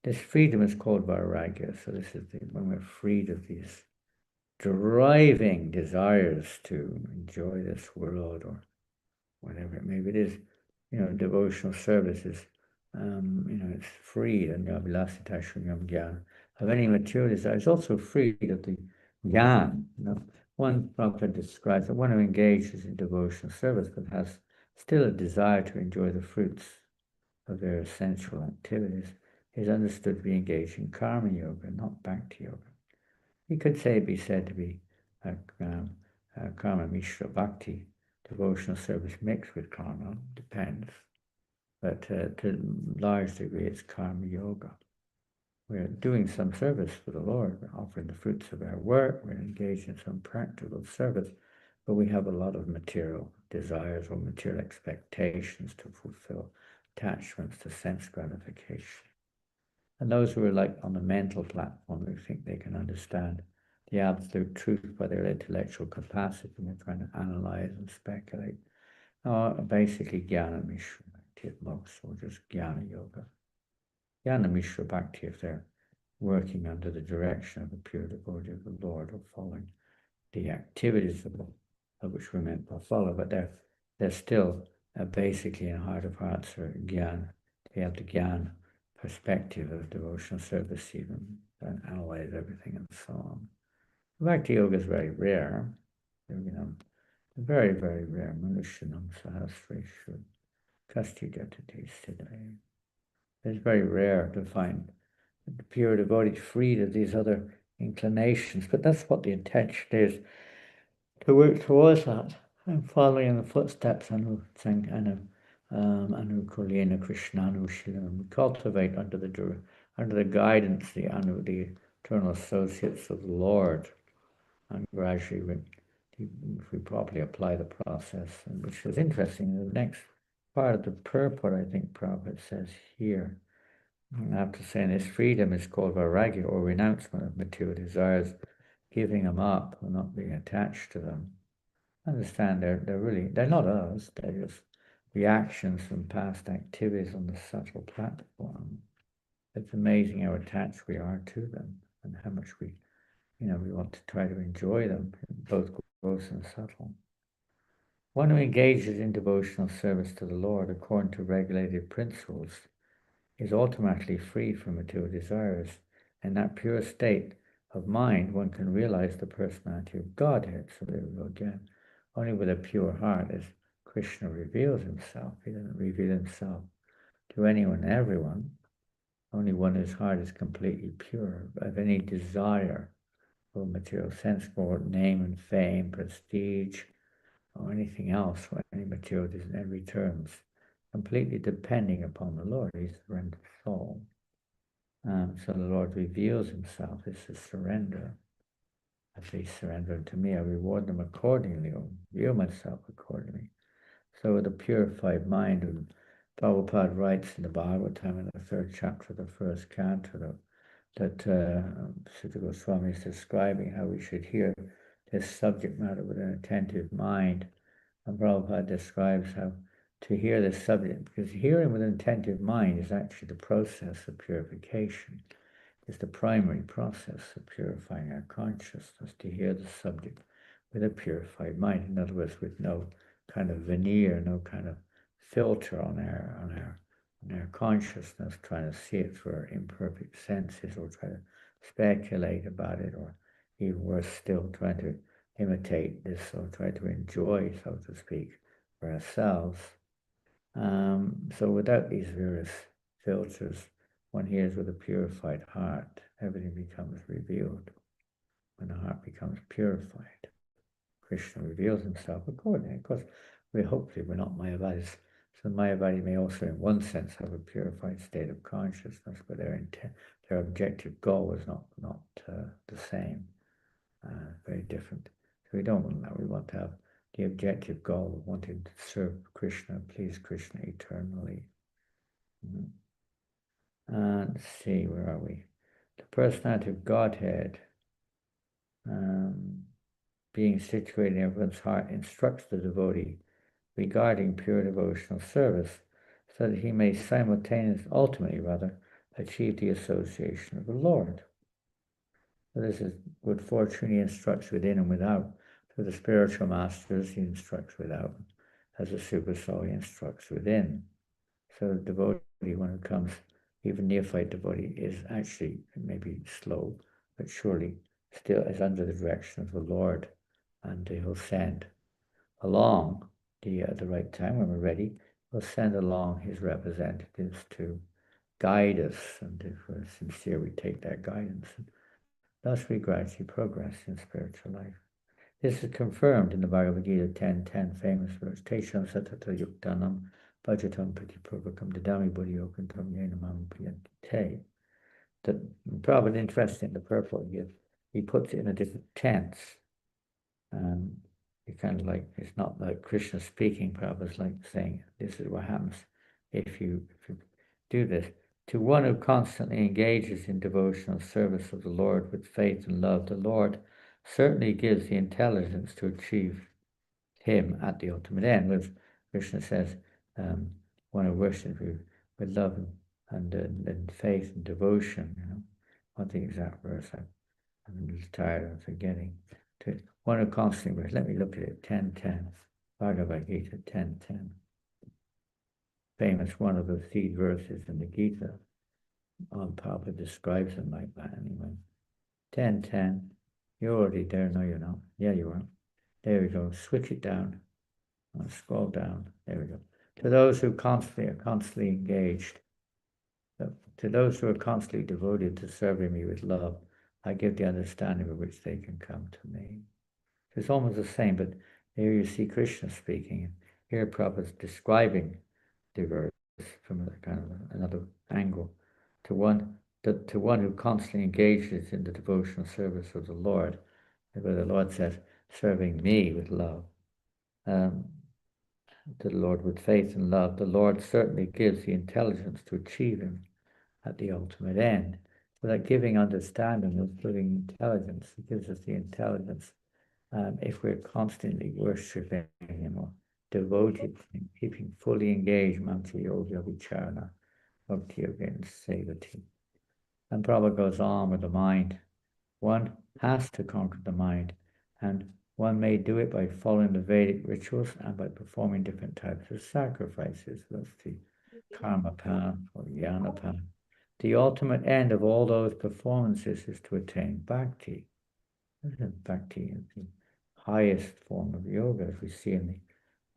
A: This freedom is called Vairagya. So this is when we're freed of these driving desires to enjoy this world or whatever it may be. It is, devotional services, it's freed, and of any material desire. It's also freed of the jnana. One Prabhupada describes that one who engages in devotional service but has still a desire to enjoy the fruits of their essential activities is understood to be engaged in karma yoga, not bhakti yoga. He could be said to be karma mishra bhakti, devotional service mixed with karma, depends. But to a large degree, it's karma yoga. We're doing some service for the Lord. We're offering the fruits of our work. We're engaged in some practical service, but we have a lot of material desires or material expectations to fulfill, attachments to sense gratification. And those who are like on the mental platform, who think they can understand the absolute truth by their intellectual capacity, and they're trying to analyze and speculate, are basically jnana mishra. Bhakti at most, or just Jnana Yoga. Jnana Mishra Bhakti if they're working under the direction of a pure devotee of the Lord or following the activities of which we're meant to follow, but they're still basically in heart of hearts or Gyan. They have the Gyan perspective of devotional service even and analyze everything and so on. Bhakti Yoga is very rare. Very, very rare. Manushanam Sahasreshu Kasti Jatatis today. It's very rare to find the pure devotee freed of these other inclinations, but that's what the intention is, to work towards that and following in the footsteps Anu Kulina Krishna Anu Shilam. Cultivate under the guidance the eternal associates of the Lord, and gradually if we properly apply the process, and which is interesting. The next part of the purport, I think Prabhupada says here, after saying this freedom is called vairagya, or renouncement of material desires, giving them up or not being attached to them. Understand they're not us, they're just reactions from past activities on the subtle platform. It's amazing how attached we are to them and how much we want to try to enjoy them, both gross and subtle. One who engages in devotional service to the Lord according to regulated principles is automatically freed from material desires. In that pure state of mind, one can realize the personality of Godhead. So there we go again. Only with a pure heart as Krishna reveals himself. He doesn't reveal himself to anyone and everyone. Only one whose heart is completely pure of any desire for material sense, for name and fame, prestige, or anything else, or any material and returns, completely depending upon the Lord. He's the surrendered soul. So the Lord reveals himself. This is surrender. As they surrender unto me, I reward them accordingly, or reveal myself accordingly. So with a purified mind, and Prabhupada writes in the Bhagavatam in the 3rd chapter of the 1st canto that Sutta Goswami is describing how we should hear this subject matter with an attentive mind. And Prabhupada describes how to hear this subject, because hearing with an attentive mind is actually the process of purification. It's the primary process of purifying our consciousness, to hear the subject with a purified mind. In other words, with no kind of veneer, no kind of filter on our consciousness, trying to see it through our imperfect senses, or try to speculate about it, or even worse still, trying to imitate this, or try to enjoy, so to speak, for ourselves. So without these various filters, one hears with a purified heart. Everything becomes revealed. When the heart becomes purified, Krishna reveals himself accordingly. Of course, hopefully we're not Mayavadis. So Mayavadi may also, in one sense, have a purified state of consciousness, but their objective goal is not the same. Very different. So we don't want that. We want to have the objective goal of wanting to serve Krishna, please Krishna eternally. Let's see, where are we? The personality of Godhead, being situated in everyone's heart, instructs the devotee regarding pure devotional service, so that he may ultimately achieve the association of the Lord. So this is good fortune. He instructs within and without. For the spiritual masters, he instructs without. As a super soul, he instructs within. So the devotee, when it comes, even neophyte devotee, is actually maybe slow, but surely still is under the direction of the Lord, and he'll send along at the right time, when we're ready, he'll send along his representatives to guide us, and if we're sincere, we take that guidance. And thus we gradually progress in spiritual life. This is confirmed in the Bhagavad Gita 10:10, famous verse, Tesham satata yuktanam bhajatam pratipurvakam dadami buddhyokantam yenamam priyante. That Prabhupada, interesting, the purport he puts it in a different tense. It kind of like, it's not like Krishna speaking. Prabhupada's like saying, this is what happens if you do this. To one who constantly engages in devotional service of the Lord with faith and love, the Lord certainly gives the intelligence to achieve him at the ultimate end. Which Krishna says, one who worships you with love and faith and devotion. What's the exact verse? I'm just tired of forgetting. One who constantly, let me look at it. 10:10, Bhagavad Gita 10:10. Famous, one of the seed verses in the Gita. Papa describes them like that anyway. 10:10. You're already there. No, you're not. Yeah, you are. There we go. Switch it down. Scroll down. There we go. To those who are constantly engaged, to those who are constantly devoted to serving me with love, I give the understanding with which they can come to me. It's almost the same, but here you see Krishna speaking. Here Prabhupada is describing the verse from a kind of another angle. To one who constantly engages in the devotional service of the Lord, where the Lord says, serving me with love, to the Lord with faith and love, the Lord certainly gives the intelligence to achieve him at the ultimate end. Without giving understanding, including intelligence, he gives us the intelligence. If we're constantly worshipping him or devoted to him, keeping fully engaged, Mantra Yoga Vicharana, Bhakti Yoga and Sevati. And Prabhupada goes on with the mind. One has to conquer the mind, and one may do it by following the Vedic rituals and by performing different types of sacrifices. That's the karma path or jnana path. The ultimate end of all those performances is to attain bhakti. Bhakti is the highest form of yoga, as we see in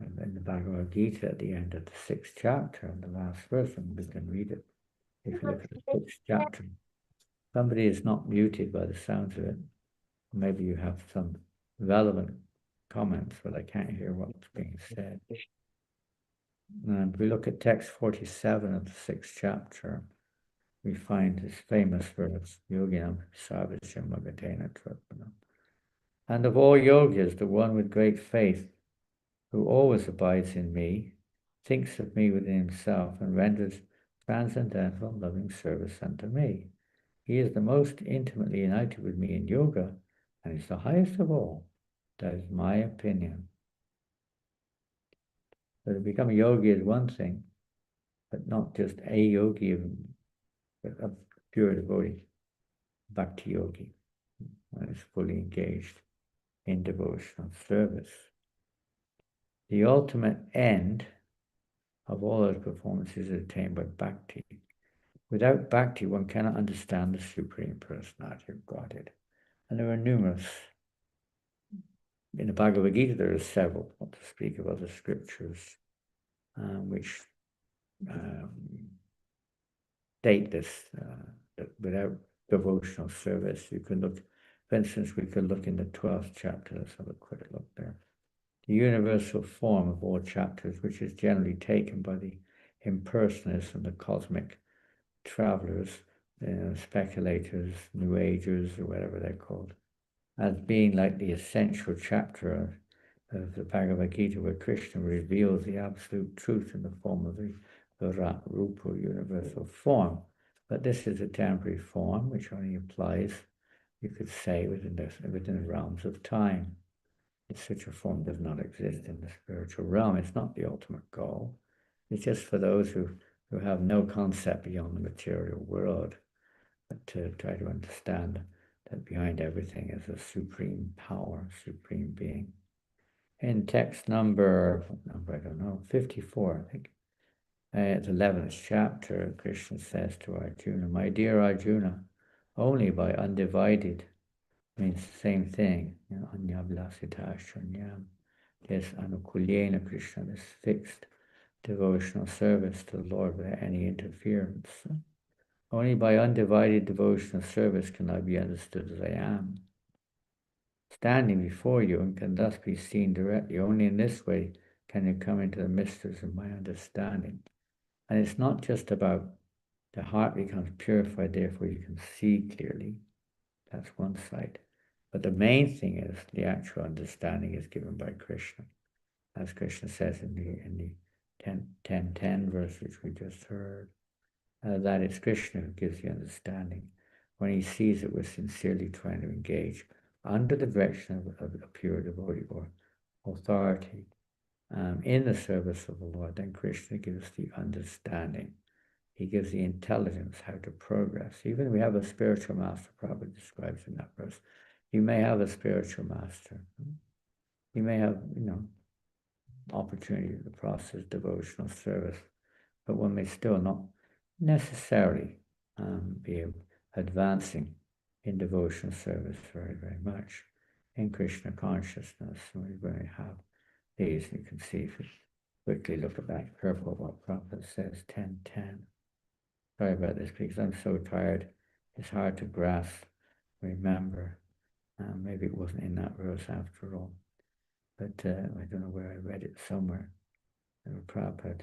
A: the Bhagavad Gita at the end of the 6th chapter, and the last verse, and we can read it. If you look at the 6th chapter, somebody is not muted by the sounds of it. Maybe you have some relevant comments, but I can't hear what's being said. And if we look at text 47 of the 6th chapter, we find this famous verse, Yoginam Sarvasya Magadena Trapana. And of all yogis, the one with great faith, who always abides in me, thinks of me within himself, and renders transcendental loving service unto me. He is the most intimately united with me in yoga, and is the highest of all. That is my opinion. So to become a yogi is one thing, but not just a yogi, but a pure devotee, bhakti yogi, one is fully engaged in devotional service. The ultimate end of all those performances is attained by bhakti. Without bhakti, one cannot understand the Supreme Personality of Godhead. And there are numerous. In the Bhagavad Gita, there are several, not to speak of other scriptures, which state this, that without devotional service, you can look, for instance, we could look in the 12th chapter, let's have a quick look there. The universal form of all chapters, which is generally taken by the impersonalists and the cosmic travelers, speculators, New Agers, or whatever they're called, as being like the essential chapter of the Bhagavad Gita, where Krishna reveals the absolute truth in the form of the Virat Rupa, universal form. But this is a temporary form, which only applies, you could say, within the realms of time. Such a form does not exist in the spiritual realm. It's not the ultimate goal. It's just for those who have no concept beyond the material world, but to try to understand that behind everything is a supreme power, supreme being. In text number, I don't know, 54, I think, the 11th chapter, Krishna says to Arjuna, my dear Arjuna, only by undivided, means the same thing, anyabhlasita shunyam, yes, anukulyena Krishna, this fixed devotional service to the Lord without any interference. Only by undivided devotional service can I be understood as I am, standing before you, and can thus be seen directly. Only in this way can you come into the mysteries of my understanding. And it's not just about the heart becomes purified, therefore you can see clearly. That's one side. But the main thing is the actual understanding is given by Krishna. As Krishna says in the 10:10 verse which we just heard, that it's Krishna who gives the understanding when he sees that we're sincerely trying to engage under the direction of a pure devotee or authority. in the service of the Lord, then Krishna gives the understanding. He gives the intelligence how to progress. Even if we have a spiritual master, Prabhupada describes in that verse, you may have a spiritual master. You may have, opportunity to process devotional service, but one may still not necessarily be advancing in devotional service very, very much in Krishna consciousness. So we're going to have these. You can see if you quickly look at that purple, what Prabhupada says, 10:10. Sorry about this because I'm so tired. It's hard to grasp, remember. Maybe it wasn't in that verse after all. But I don't know where I read it somewhere. Prabhupada.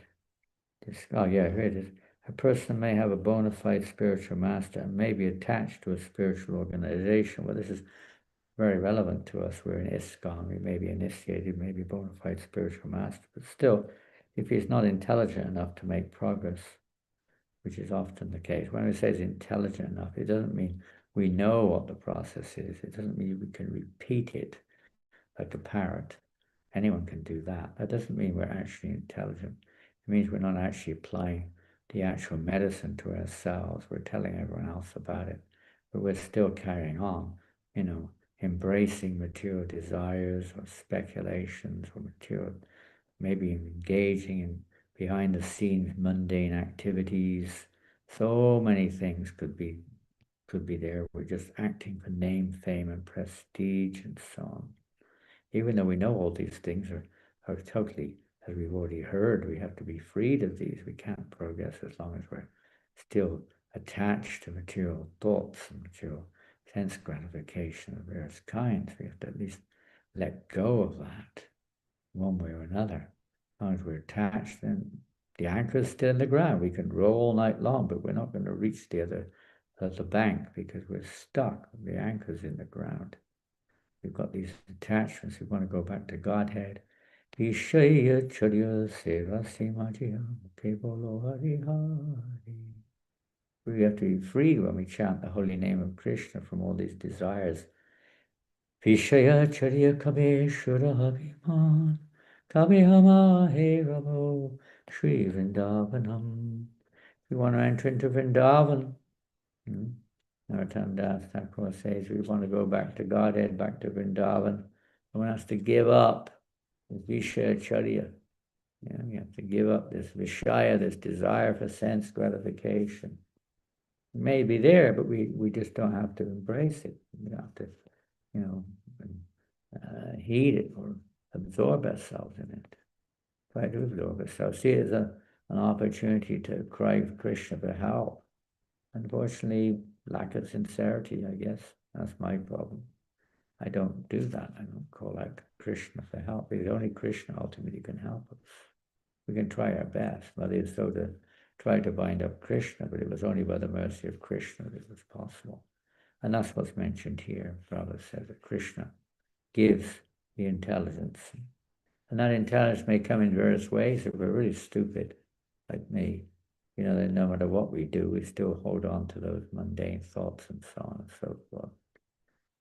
A: Oh yeah, here it is. A person may have a bona fide spiritual master and may be attached to a spiritual organization. Well, this is very relevant to us. We're in ISKCON. We may be initiated, maybe a bona fide spiritual master. But still, if he's not intelligent enough to make progress, which is often the case. When it says intelligent enough, it doesn't mean we know what the process is. It doesn't mean we can repeat it like a parrot. Anyone can do that. That doesn't mean we're actually intelligent. It means we're not actually applying the actual medicine to ourselves. We're telling everyone else about it, but we're still carrying on, embracing material desires or speculations or material, maybe engaging in behind the scenes mundane activities. So many things could be there. We're just acting for name, fame, and prestige, and so on. Even though we know all these things are totally, as we've already heard, we have to be freed of these. We can't progress as long as we're still attached to material thoughts and material sense gratification of various kinds. We have to at least let go of that one way or another. As long as we're attached, then the anchor is still in the ground. We can row all night long, but we're not going to reach the bank because we're stuck. The anchor's in the ground. We've got these attachments. We want to go back to Godhead. Ishaya Charya Seva Simajiya Kevalo Hari Hari. We have to be freed when we chant the holy name of Krishna from all these desires. Vishaya Charya Kameshwara Abhiman Kamihama He Ramo Sri Vrindavanam. If we want to enter into Vrindavan, Narottam Das Thakur says we want to go back to Godhead, back to Vrindavan. Someone has to give up this Vishaya Charya. We have to give up this Vishaya, this desire for sense gratification. It may be there, but we just don't have to embrace it. We have to, heed it or absorb ourselves in it. Try to absorb ourselves. See it as an opportunity to cry for Krishna for help. Unfortunately, lack of sincerity, I guess. That's my problem. I don't do that. I don't call out Krishna for help. Because only Krishna ultimately can help us. We can try our best. Mother is so to try to bind up Krishna, but it was only by the mercy of Krishna that it was possible. And that's what's mentioned here. Prabhupada says that Krishna gives the intelligence. And that intelligence may come in various ways. If we're really stupid, like me, that no matter what we do, we still hold on to those mundane thoughts and so on and so forth.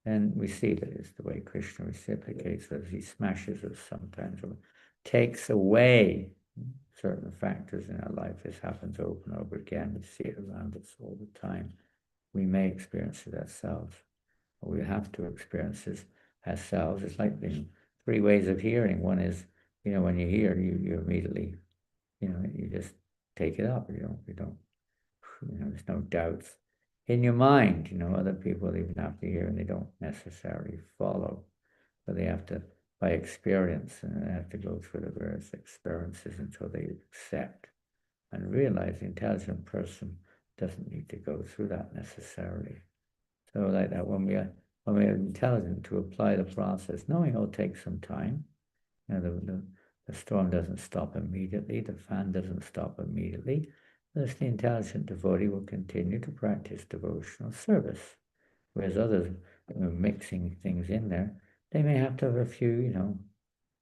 A: And we see that it's the way Krishna reciprocates as he smashes us sometimes or takes away certain factors in our life. This happens over and over again. We see it around us all the time. We may experience it ourselves, or we have to experience it ourselves. It's like the three ways of hearing. One is, when you hear, you immediately, you just take it up. You don't, there's no doubts. In your mind, other people even have to hear and they don't necessarily follow, but they have to, by experience, and they have to go through the various experiences until they accept and realize the intelligent person doesn't need to go through that necessarily. So like that, when we are intelligent to apply the process, knowing it'll take some time, the storm doesn't stop immediately, the fan doesn't stop immediately. Thus, the intelligent devotee will continue to practice devotional service. Whereas others, mixing things in there, they may have to have a few,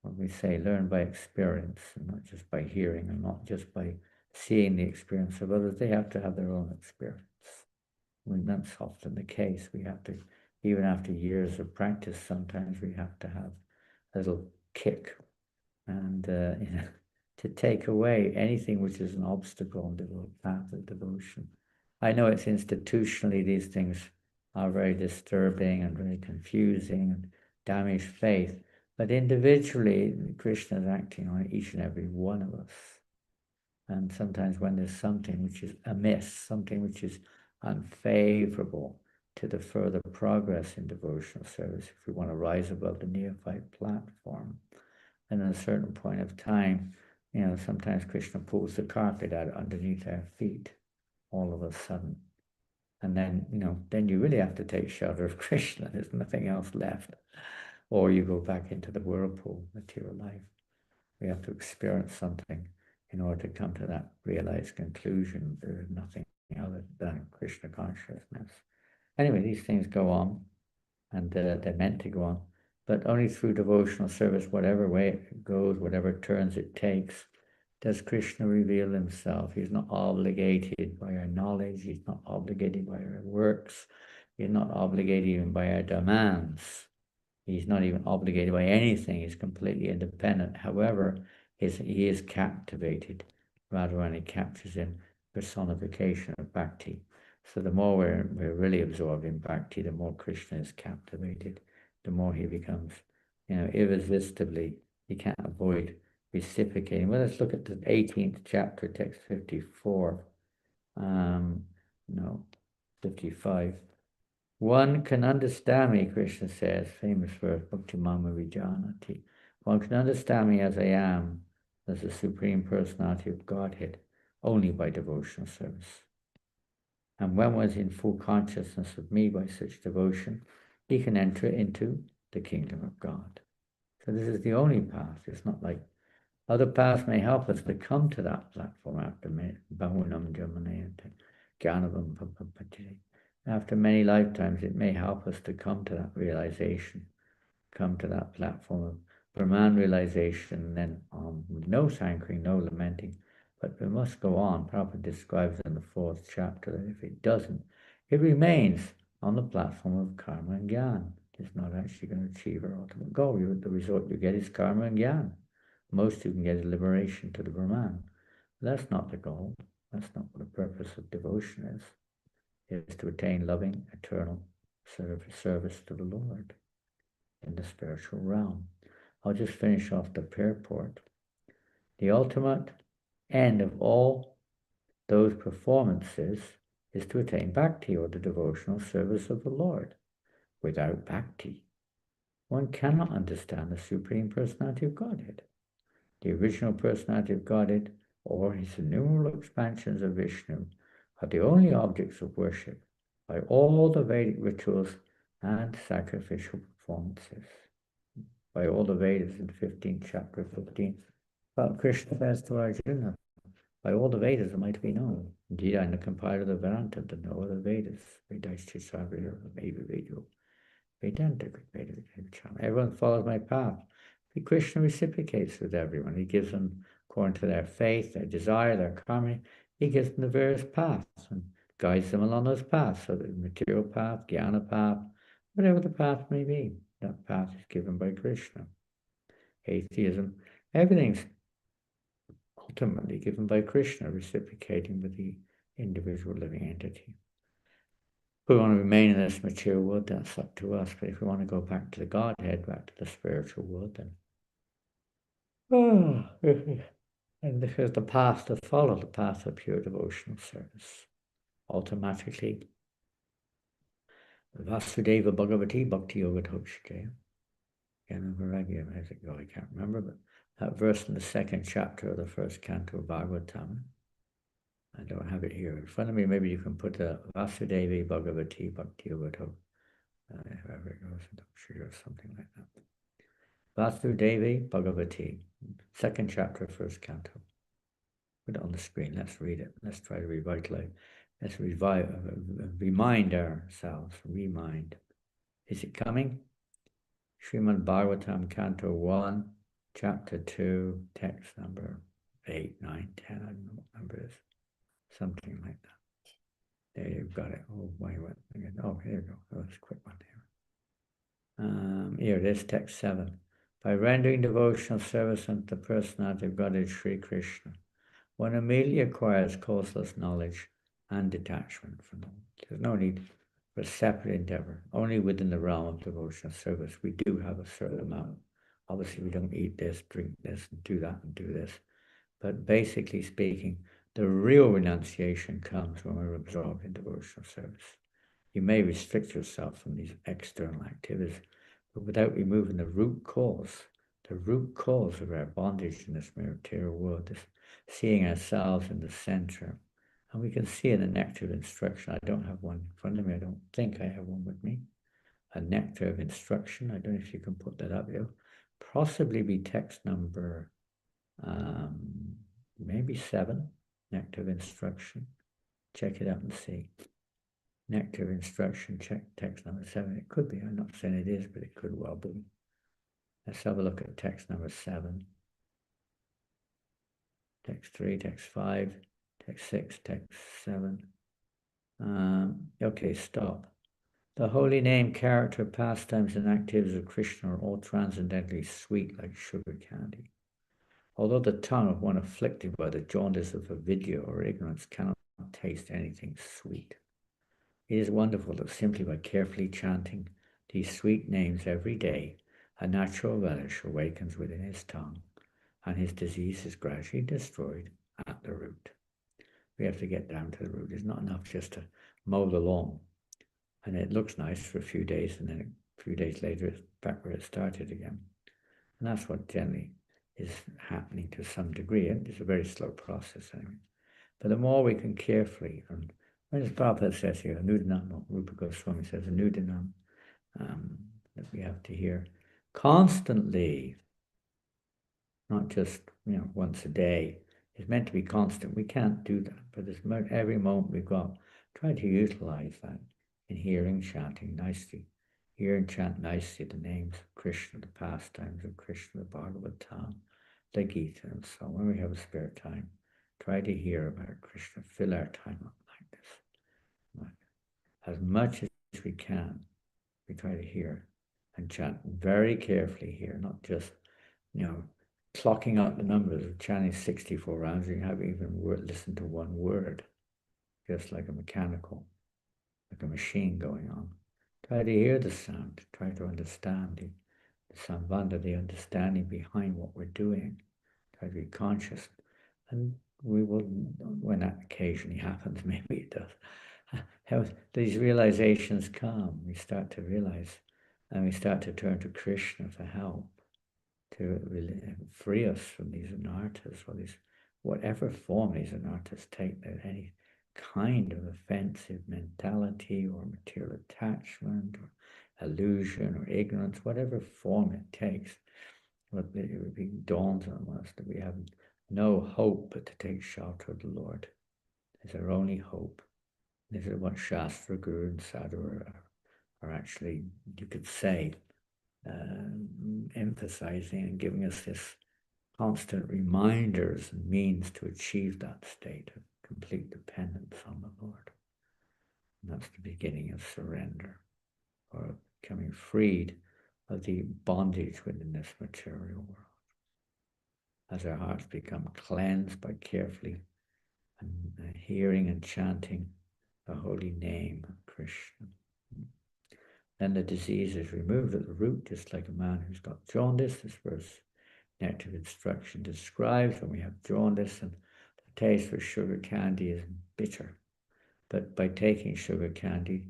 A: what we say, learn by experience, and not just by hearing, and not just by seeing the experience of others. They have to have their own experience. That's often the case. We have to, even after years of practice, sometimes we have to have a little kick and to take away anything which is an obstacle on the path of devotion. I know it's institutionally these things are very disturbing and very confusing and damage faith, but individually Krishna is acting on each and every one of us. And sometimes when there's something which is amiss, something which is unfavorable to the further progress in devotional service, if we want to rise above the neophyte platform, and at a certain point of time, sometimes Krishna pulls the carpet out underneath our feet all of a sudden. And then, then you really have to take shelter of Krishna. There's nothing else left. Or you go back into the whirlpool, material life. We have to experience something in order to come to that realized conclusion. There is nothing other than Krishna consciousness. Anyway, these things go on, and they're meant to go on, but only through devotional service, whatever way it goes, whatever turns it takes, does Krishna reveal himself. He's not obligated by our knowledge. He's not obligated by our works. He's not obligated even by our demands. He's not even obligated by anything. He's completely independent. However, he is captivated, rather when he captures in personification of bhakti. So the more we're really absorbed in bhakti, the more Krishna is captivated, the more he becomes, irresistibly, he can't avoid reciprocating. Well, let's look at the 18th chapter, text 54. 55. One can understand me, Krishna says, famous verse, Bhakti Mama Vijanati. One can understand me as I am, as the Supreme Personality of Godhead, only by devotional service. And when one is in full consciousness of me by such devotion, he can enter into the kingdom of God. So this is the only path. It's not like other paths may help us to come to that platform after Bahunam Jamanayante, Gyanavam Papapati. After many lifetimes, it may help us to come to that realization, come to that platform of Brahman realization, and then no thanking, no lamenting. But we must go on. Prabhupada describes in the 4th chapter that if it doesn't, it remains on the platform of karma and jnana. It's not actually going to achieve our ultimate goal. The result you get is karma and jnana. Most you can get is liberation to the Brahman. But that's not the goal. That's not what the purpose of devotion is. It is to attain loving, eternal service to the Lord in the spiritual realm. I'll just finish off the purport. The ultimate end of all those performances is to attain bhakti, or the devotional service of the Lord. Without bhakti, one cannot understand the Supreme Personality of Godhead. The original Personality of Godhead, or his innumerable expansions of Vishnu, are the only objects of worship by all the Vedic rituals and sacrificial performances. By all the Vedas in 15th chapter 15. But Krishna says to Arjuna, by all the Vedas am I to be known. Indeed, I am the compiler of the Vedanta, the no other Vedas. Vedanta, everyone follows my path. Krishna reciprocates with everyone. He gives them, according to their faith, their desire, their karma, he gives them the various paths and guides them along those paths. So the material path, jnana path, whatever the path may be, that path is given by Krishna. Atheism, everything's ultimately given by Krishna, reciprocating with the individual living entity. If we want to remain in this material world, that's up to us. But if we want to go back to the Godhead, back to the spiritual world, then and this is the path to follow, the path of pure devotional service. Automatically, Vasudeva Bhagavati Bhakti Yoga Toshike. As it go, I can't remember, but that verse in the 2nd chapter of the 1st canto of Bhagavatam. I don't have it here in front of me. Maybe you can put a Vasudevi Bhagavati Bhakti Yoga Toshike. However it goes, I'm sure or something like that. Vasudevi Bhagavati, 2nd chapter, 1st canto. Put it on the screen. Let's read it. Let's try to revitalize. Let's remind ourselves. Remind. Is it coming? Srimad Bhagavatam, Canto 1, Chapter 2, text number 8, 9, 10. I don't know what number it is. Something like that. There you've got it. Oh, wait. Oh, here we go. Oh, it's a quick one here. Here it is, text 7. By rendering devotional service unto the personality of God is Sri Krishna, one immediately acquires causeless knowledge and detachment from them. There's no need for a separate endeavor. Only within the realm of devotional service, we do have a certain amount. Obviously, we don't eat this, drink this, and do that, and do this. But basically speaking, the real renunciation comes when we're absorbed in devotional service. You may restrict yourself from these external activities, but without removing the root cause of our bondage in this material world, this seeing ourselves in the center. And we can see in the nectar of instruction. I don't have one in front of me. I don't think I have one with me. A nectar of instruction. I don't know if you can put that up. It'll possibly be text number maybe 7, nectar of instruction. Check it out and see. Nectar of instruction, check text number 7. It could be. I'm not saying it is, but it could well be. Let's have a look at text number 7. Text 3, text 5, text 6, text 7. Okay, stop. The holy name, character, pastimes, and activities of Krishna are all transcendently sweet like sugar candy. Although the tongue of one afflicted by the jaundice of avidya or ignorance cannot taste anything sweet, it is wonderful that simply by carefully chanting these sweet names every day, a natural relish awakens within his tongue, and his disease is gradually destroyed at the root. We have to get down to the root. It's not enough just to mow the lawn, and it looks nice for a few days, and then a few days later it's back where it started again. And that's what generally is happening to some degree. It's a very slow process anyway. But the more we can carefully, and as Prabhupada says here, Anudanam, Rupa Goswami says, Anudanam, that we have to hear constantly, not just once a day. It's meant to be constant. We can't do that, but every moment we've got, try to utilize that in hearing, chanting nicely. Hear and chant nicely the names of Krishna, the pastimes of Krishna, the Bhagavatam, the Gita, and so on. When we have a spare time, try to hear about Krishna. Fill our time up like this. As much as we can, we try to hear and chant very carefully here, not just, clocking out the numbers of chanting 64 rounds. You haven't even listened to one word, just like a mechanical, like a machine going on. Try to hear the sound, try to understand the sambandha, the understanding behind what we're doing. Try to be conscious. And we will, when that occasionally happens, maybe it does, these realizations come. We start to realize, and we start to turn to Krishna for help, to really free us from these anarthas, or these, whatever form these anarthas take, that any kind of offensive mentality or material attachment or illusion or ignorance, whatever form it takes, it dawns on us that we have no hope but to take shelter of the Lord. It's our only hope. This is what Shastra, Guru, and Sadhu are actually, you could say, emphasizing and giving us this constant reminders and means to achieve that state of complete dependence on the Lord. And that's the beginning of surrender, or becoming freed of the bondage within this material world. As our hearts become cleansed by carefully and hearing and chanting the holy name of Krishna, then the disease is removed at the root, just like a man who's got jaundice. This verse, Nectar of Instruction, describes when we have jaundice and the taste for sugar candy is bitter. But by taking sugar candy,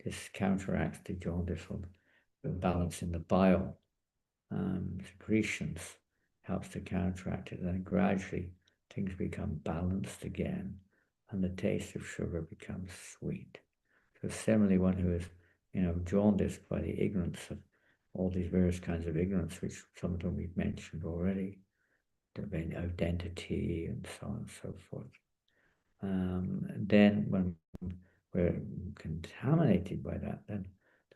A: this counteracts the jaundice from balance in the bile secretions, helps to counteract it. And then gradually things become balanced again and the taste of sugar becomes sweet. So similarly, one who is jaundiced by the ignorance of all these various kinds of ignorance, which some of them we've mentioned already, the identity and so on and so forth. Then when we're contaminated by that, then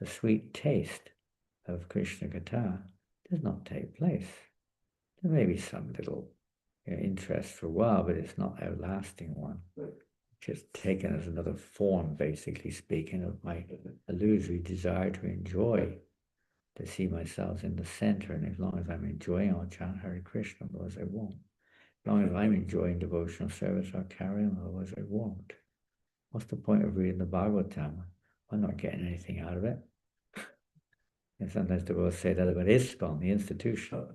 A: the sweet taste of Krishna Katha does not take place. There may be some little interest for a while, but it's not an outlasting one. Just taken as another form, basically speaking, of my illusory desire to enjoy to see myself in the center, and as long as I'm enjoying, I'll chant Hare Krishna, otherwise I won't. As long as I'm enjoying devotional service, I'll carry on, otherwise I won't. What's the point of reading the Bhagavatam? I'm not getting anything out of it. And sometimes people say that about ISKCON, the institution.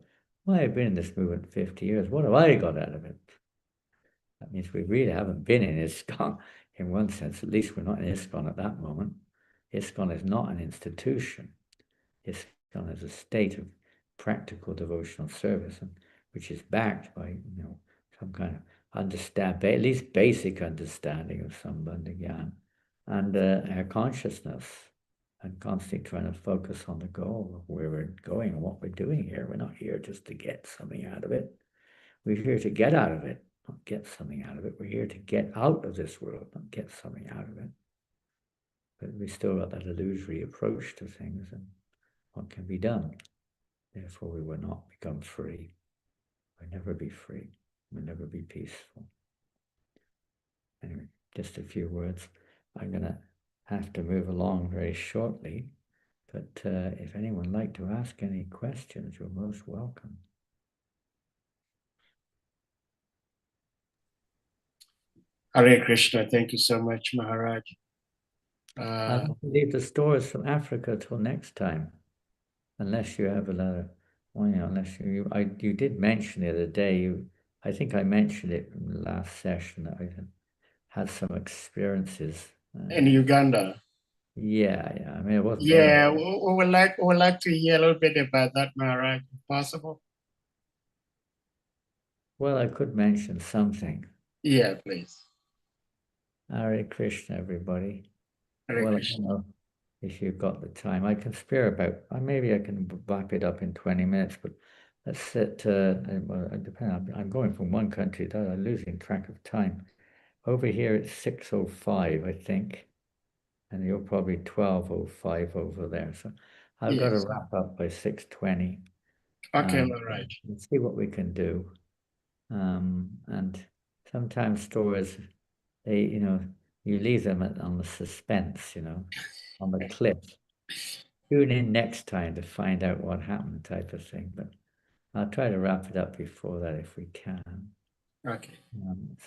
A: Well, I've been in this movement 50 years. What have I got out of it? That means we really haven't been in ISKCON in one sense. At least we're not in ISKCON at that moment. ISKCON is not an institution. ISKCON is a state of practical devotional service, and which is backed by some kind of at least basic understanding of Sambandha Gyan and our consciousness, and constantly trying to focus on the goal of where we're going and what we're doing here. We're not here just to get something out of it. We're here to get out of it, not get something out of it. We're here to get out of this world, not get something out of it. But we still got that illusory approach to things and what can be done. Therefore, we will not become free. We'll never be free. We'll never be peaceful. Anyway, just a few words. I'm going to have to move along very shortly, but if anyone would like to ask any questions, you're most welcome.
B: Hare Krishna. Thank you so much, Maharaj.
A: I'll have to leave the stores from Africa till next time, unless you have another. Well, unless you did mention the other day. I think I mentioned it in the last session that I had some experiences
B: in Uganda.
A: Yeah. I mean, it wasn't.
B: Yeah, we would like to hear a little bit about that, Maharaj, if possible.
A: Well, I could mention something.
B: Yeah, please.
A: Hare Krishna, everybody.
B: Hare Krishna.
A: If you've got the time, I can spare about. Maybe I can wrap it up in 20 minutes. But let's sit. I'm going from one country to the other. I'm losing track of time. Over here it's 6:05, I think, and you're probably 12:05 over there. So I've got to wrap up by 6:20.
B: Okay, Maharaj.
A: Let's see what we can do. And sometimes stories, you leave them on the suspense, on the cliff. Tune in next time to find out what happened, type of thing. But I'll try to wrap it up before that if we can.
B: Okay.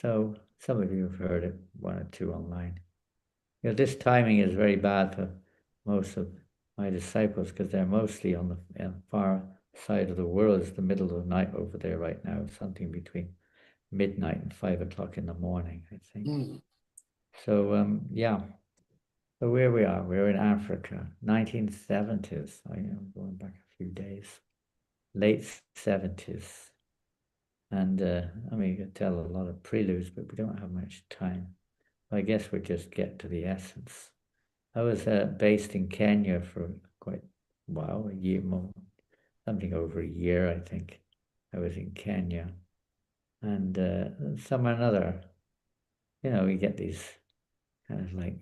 A: So some of you have heard it, one or two online. This timing is very bad for most of my disciples because they're mostly on the far side of the world. It's the middle of the night over there right now, something between midnight and 5 o'clock in the morning, I think. So, yeah. So where we are, we're in Africa, 1970s. I'm going back a few days, late 70s. And you could tell a lot of preludes, but we don't have much time. I guess we'll just get to the essence. I was based in Kenya for quite a while, a year more, something over a year, I think. I was in Kenya. And somewhere or another, we get these kind of like,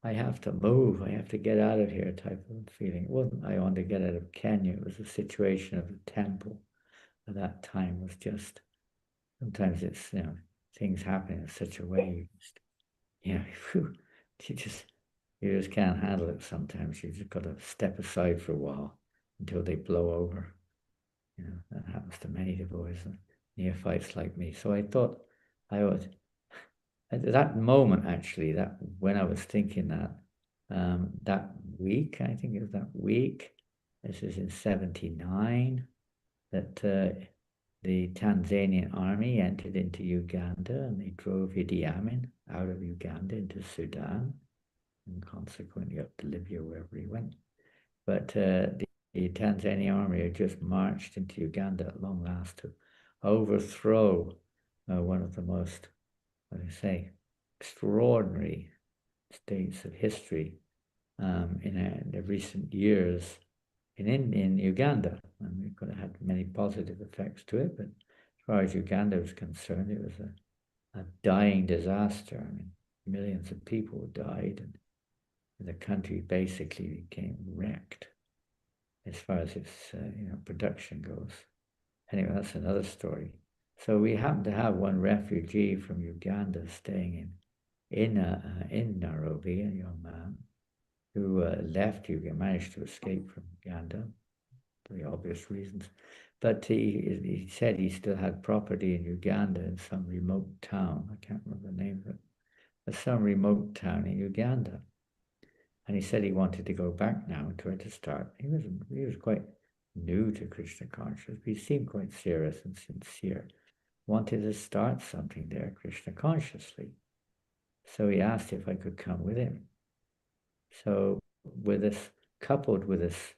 A: I have to move, I have to get out of here type of feeling. It wasn't I wanted to get out of Kenya, it was a situation of the temple at that time was just, sometimes it's, things happen in such a way, you just can't handle it sometimes. You just got to step aside for a while until they blow over. That happens to many devotees, neophytes like me. So I thought I would, at that moment, actually, that when I was thinking that week, I think it was that week, this is in 79, that the Tanzanian army entered into Uganda and they drove Idi Amin out of Uganda into Sudan and consequently up to Libya, wherever he went. But the Tanzanian army had just marched into Uganda at long last to overthrow one of the most, extraordinary states of history in the recent years in Uganda. And it could have had many positive effects to it, but as far as Uganda was concerned, it was a dying disaster. Millions of people died, and the country basically became wrecked as far as its production goes. Anyway, that's another story. So we happened to have one refugee from Uganda staying in Nairobi, a young man who left Uganda, managed to escape from Uganda, the obvious reasons. But he said he still had property in Uganda in some remote town. I can't remember the name of it. But some remote town in Uganda. And he said he wanted to go back now and try to start. He was quite new to Krishna consciousness. He seemed quite serious and sincere. Wanted to start something there, Krishna consciously. So he asked if I could come with him. So with this, coupled with this,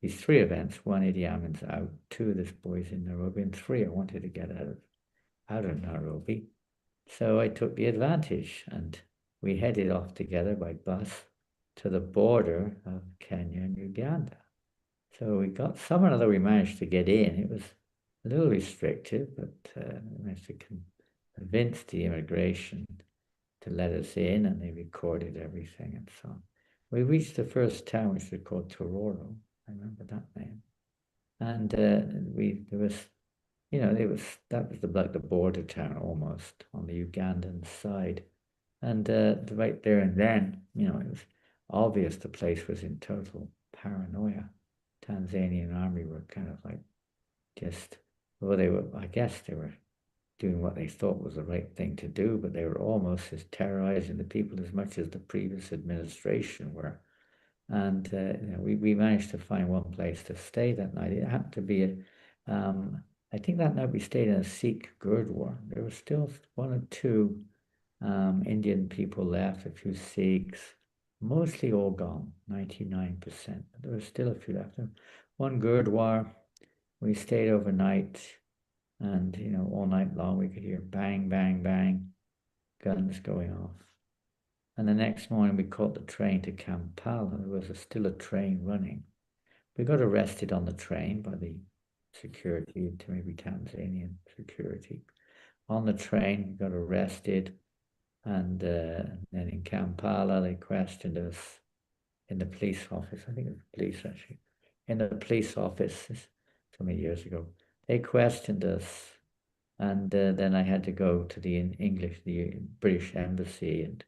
A: these three events, one, Idi Amin's out, two, this boy's in Nairobi, and three, I wanted to get out of Nairobi. So I took the advantage and we headed off together by bus to the border of Kenya and Uganda. So we got some or other, we managed to get in. It was a little restrictive, but we managed to convince the immigration to let us in, and they recorded everything and so on. We reached the first town, which was called Tororo. I remember that name. And there was, that was like the border town almost on the Ugandan side. And right there and then, it was obvious the place was in total paranoia. Tanzanian army were kind of like I guess they were doing what they thought was the right thing to do, but they were almost as terrorizing the people as much as the previous administration were. And we managed to find one place to stay that night. It happened to be I think that night we stayed in a Sikh Gurdwara. There was still one or two Indian people left, a few Sikhs, mostly all gone, 99%. But there was still a few left. One Gurdwara, we stayed overnight, and all night long we could hear bang, bang, bang, guns going off. And the next morning we caught the train to Kampala. There was still a train running. We got arrested on the train by the security, maybe Tanzanian security. On the train, we got arrested. And then in Kampala, they questioned us in the police office. I think it was police, actually. In the police office so many years ago. They questioned us. And then I had to go to the British Embassy and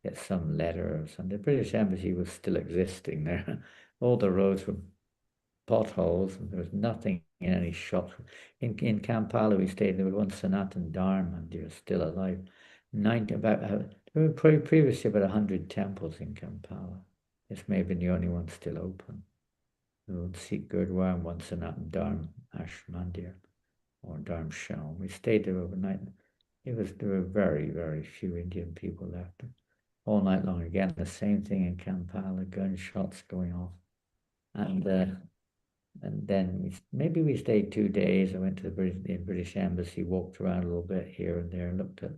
A: get some letter or something. The British Embassy was still existing there. All the roads were potholes, and there was nothing in any shops. In Kampala, we stayed. There was one Sanatan Dharma, and they're still alive. There were previously about 100 temples in Kampala. This may have been the only one still open. One Sikh Gurdwara and one Sanatan Dharma Ashmandir or Dharmshal. We stayed there overnight. There were very, very few Indian people left. All night long again, the same thing in Kampala, gunshots going off. And then maybe we stayed 2 days. I went to the British Embassy, walked around a little bit here and there, looked at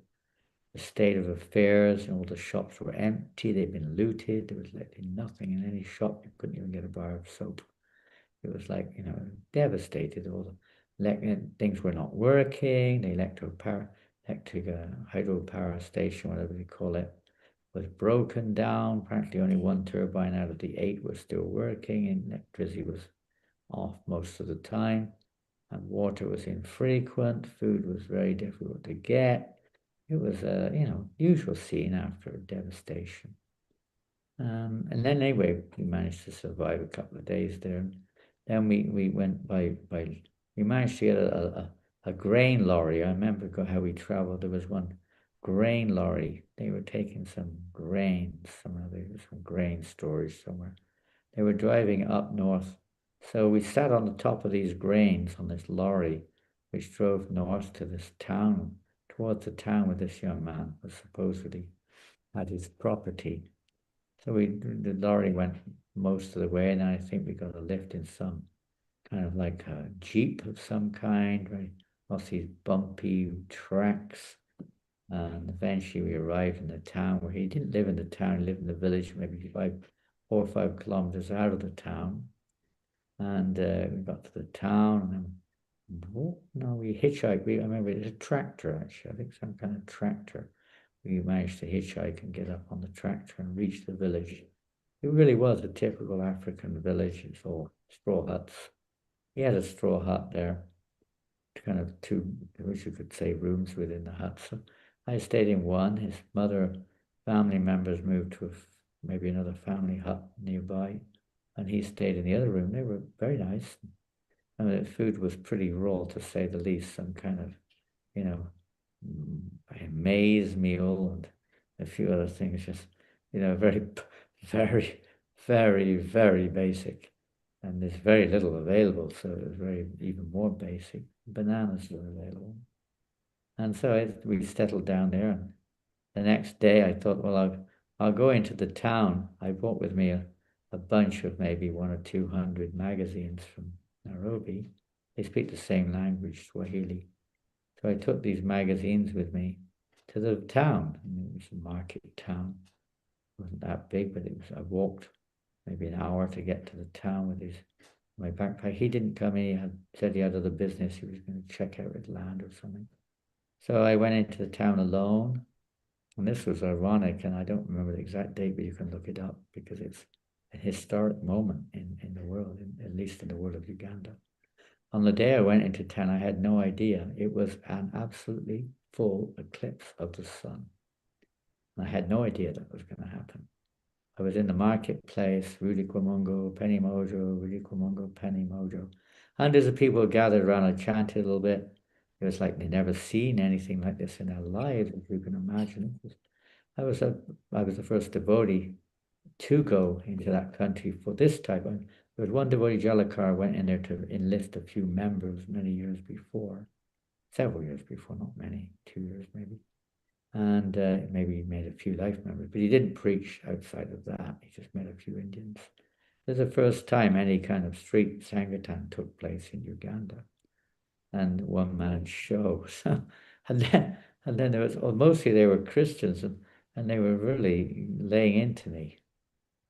A: the state of affairs, and all the shops were empty. They'd been looted. There was literally nothing in any shop. You couldn't even get a bar of soap. It was like, devastated. All the things were not working. The electric hydropower station, whatever they call it, was broken down. Apparently only one turbine out of the 8 was still working, and electricity was off most of the time, and water was infrequent. Food was very difficult to get. It was a usual scene after devastation. And then anyway, we managed to survive a couple of days there. Then we went we managed to get a grain lorry. I remember how we traveled. There was one grain lorry. They were taking some grains somewhere. There was some grain storage somewhere. They were driving up north. So we sat on the top of these grains on this lorry, which drove north to this town, towards the town where this young man was supposedly had his property. So the lorry went most of the way, and I think we got a lift in some kind of like a Jeep of some kind, right? Across these bumpy tracks. And eventually we arrived in the town where he didn't live in the town, he lived in the village, maybe 4 or 5 kilometers out of the town. And we got to the town, and then we hitchhiked. I remember it was a tractor, actually. I think some kind of tractor. We managed to hitchhike and get up on the tractor and reach the village. It really was a typical African village. It's all straw huts. He had a straw hut there, kind of 2, I wish you could say, rooms within the hut. So I stayed in one. His family members moved to maybe another family hut nearby, and he stayed in the other room. They were very nice. I mean, the food was pretty raw, to say the least. Some kind of, you know, a maize meal and a few other things, just, very, very, very, very basic. And there's very little available, so it was even more basic. Bananas were available. And so we settled down there, and the next day I thought, well, I'll go into the town. I brought with me a bunch of maybe 100 or 200 magazines from Nairobi. They speak the same language, Swahili. So I took these magazines with me to the town. It was a market town. It wasn't that big, but I walked maybe an hour to get to the town with my backpack. He didn't come in. He said he had other business. He was going to check out his land or something. So I went into the town alone. And this was ironic, and I don't remember the exact date, but you can look it up because it's a historic moment in the world, at least in the world of Uganda. On the day I went into town, I had no idea. It was an absolutely full eclipse of the sun. And I had no idea that was going to happen. I was in the marketplace, Rudy Kwamungo, Penny Mojo, Rudy Kwamungo, Penny Mojo. Hundreds of people gathered around and chanted a little bit. It was like they'd never seen anything like this in their lives, if you can imagine. I was the first devotee to go into that country for this type. There was one devotee, Jalakar, went in there to enlist a few members many years before, several years before, not many, 2 years maybe. And maybe he made a few life members, but he didn't preach outside of that. He just met a few Indians. It was the first time any kind of street Sankirtan took place in Uganda, and one-man show. So, and then there was, mostly they were Christians, and they were really laying into me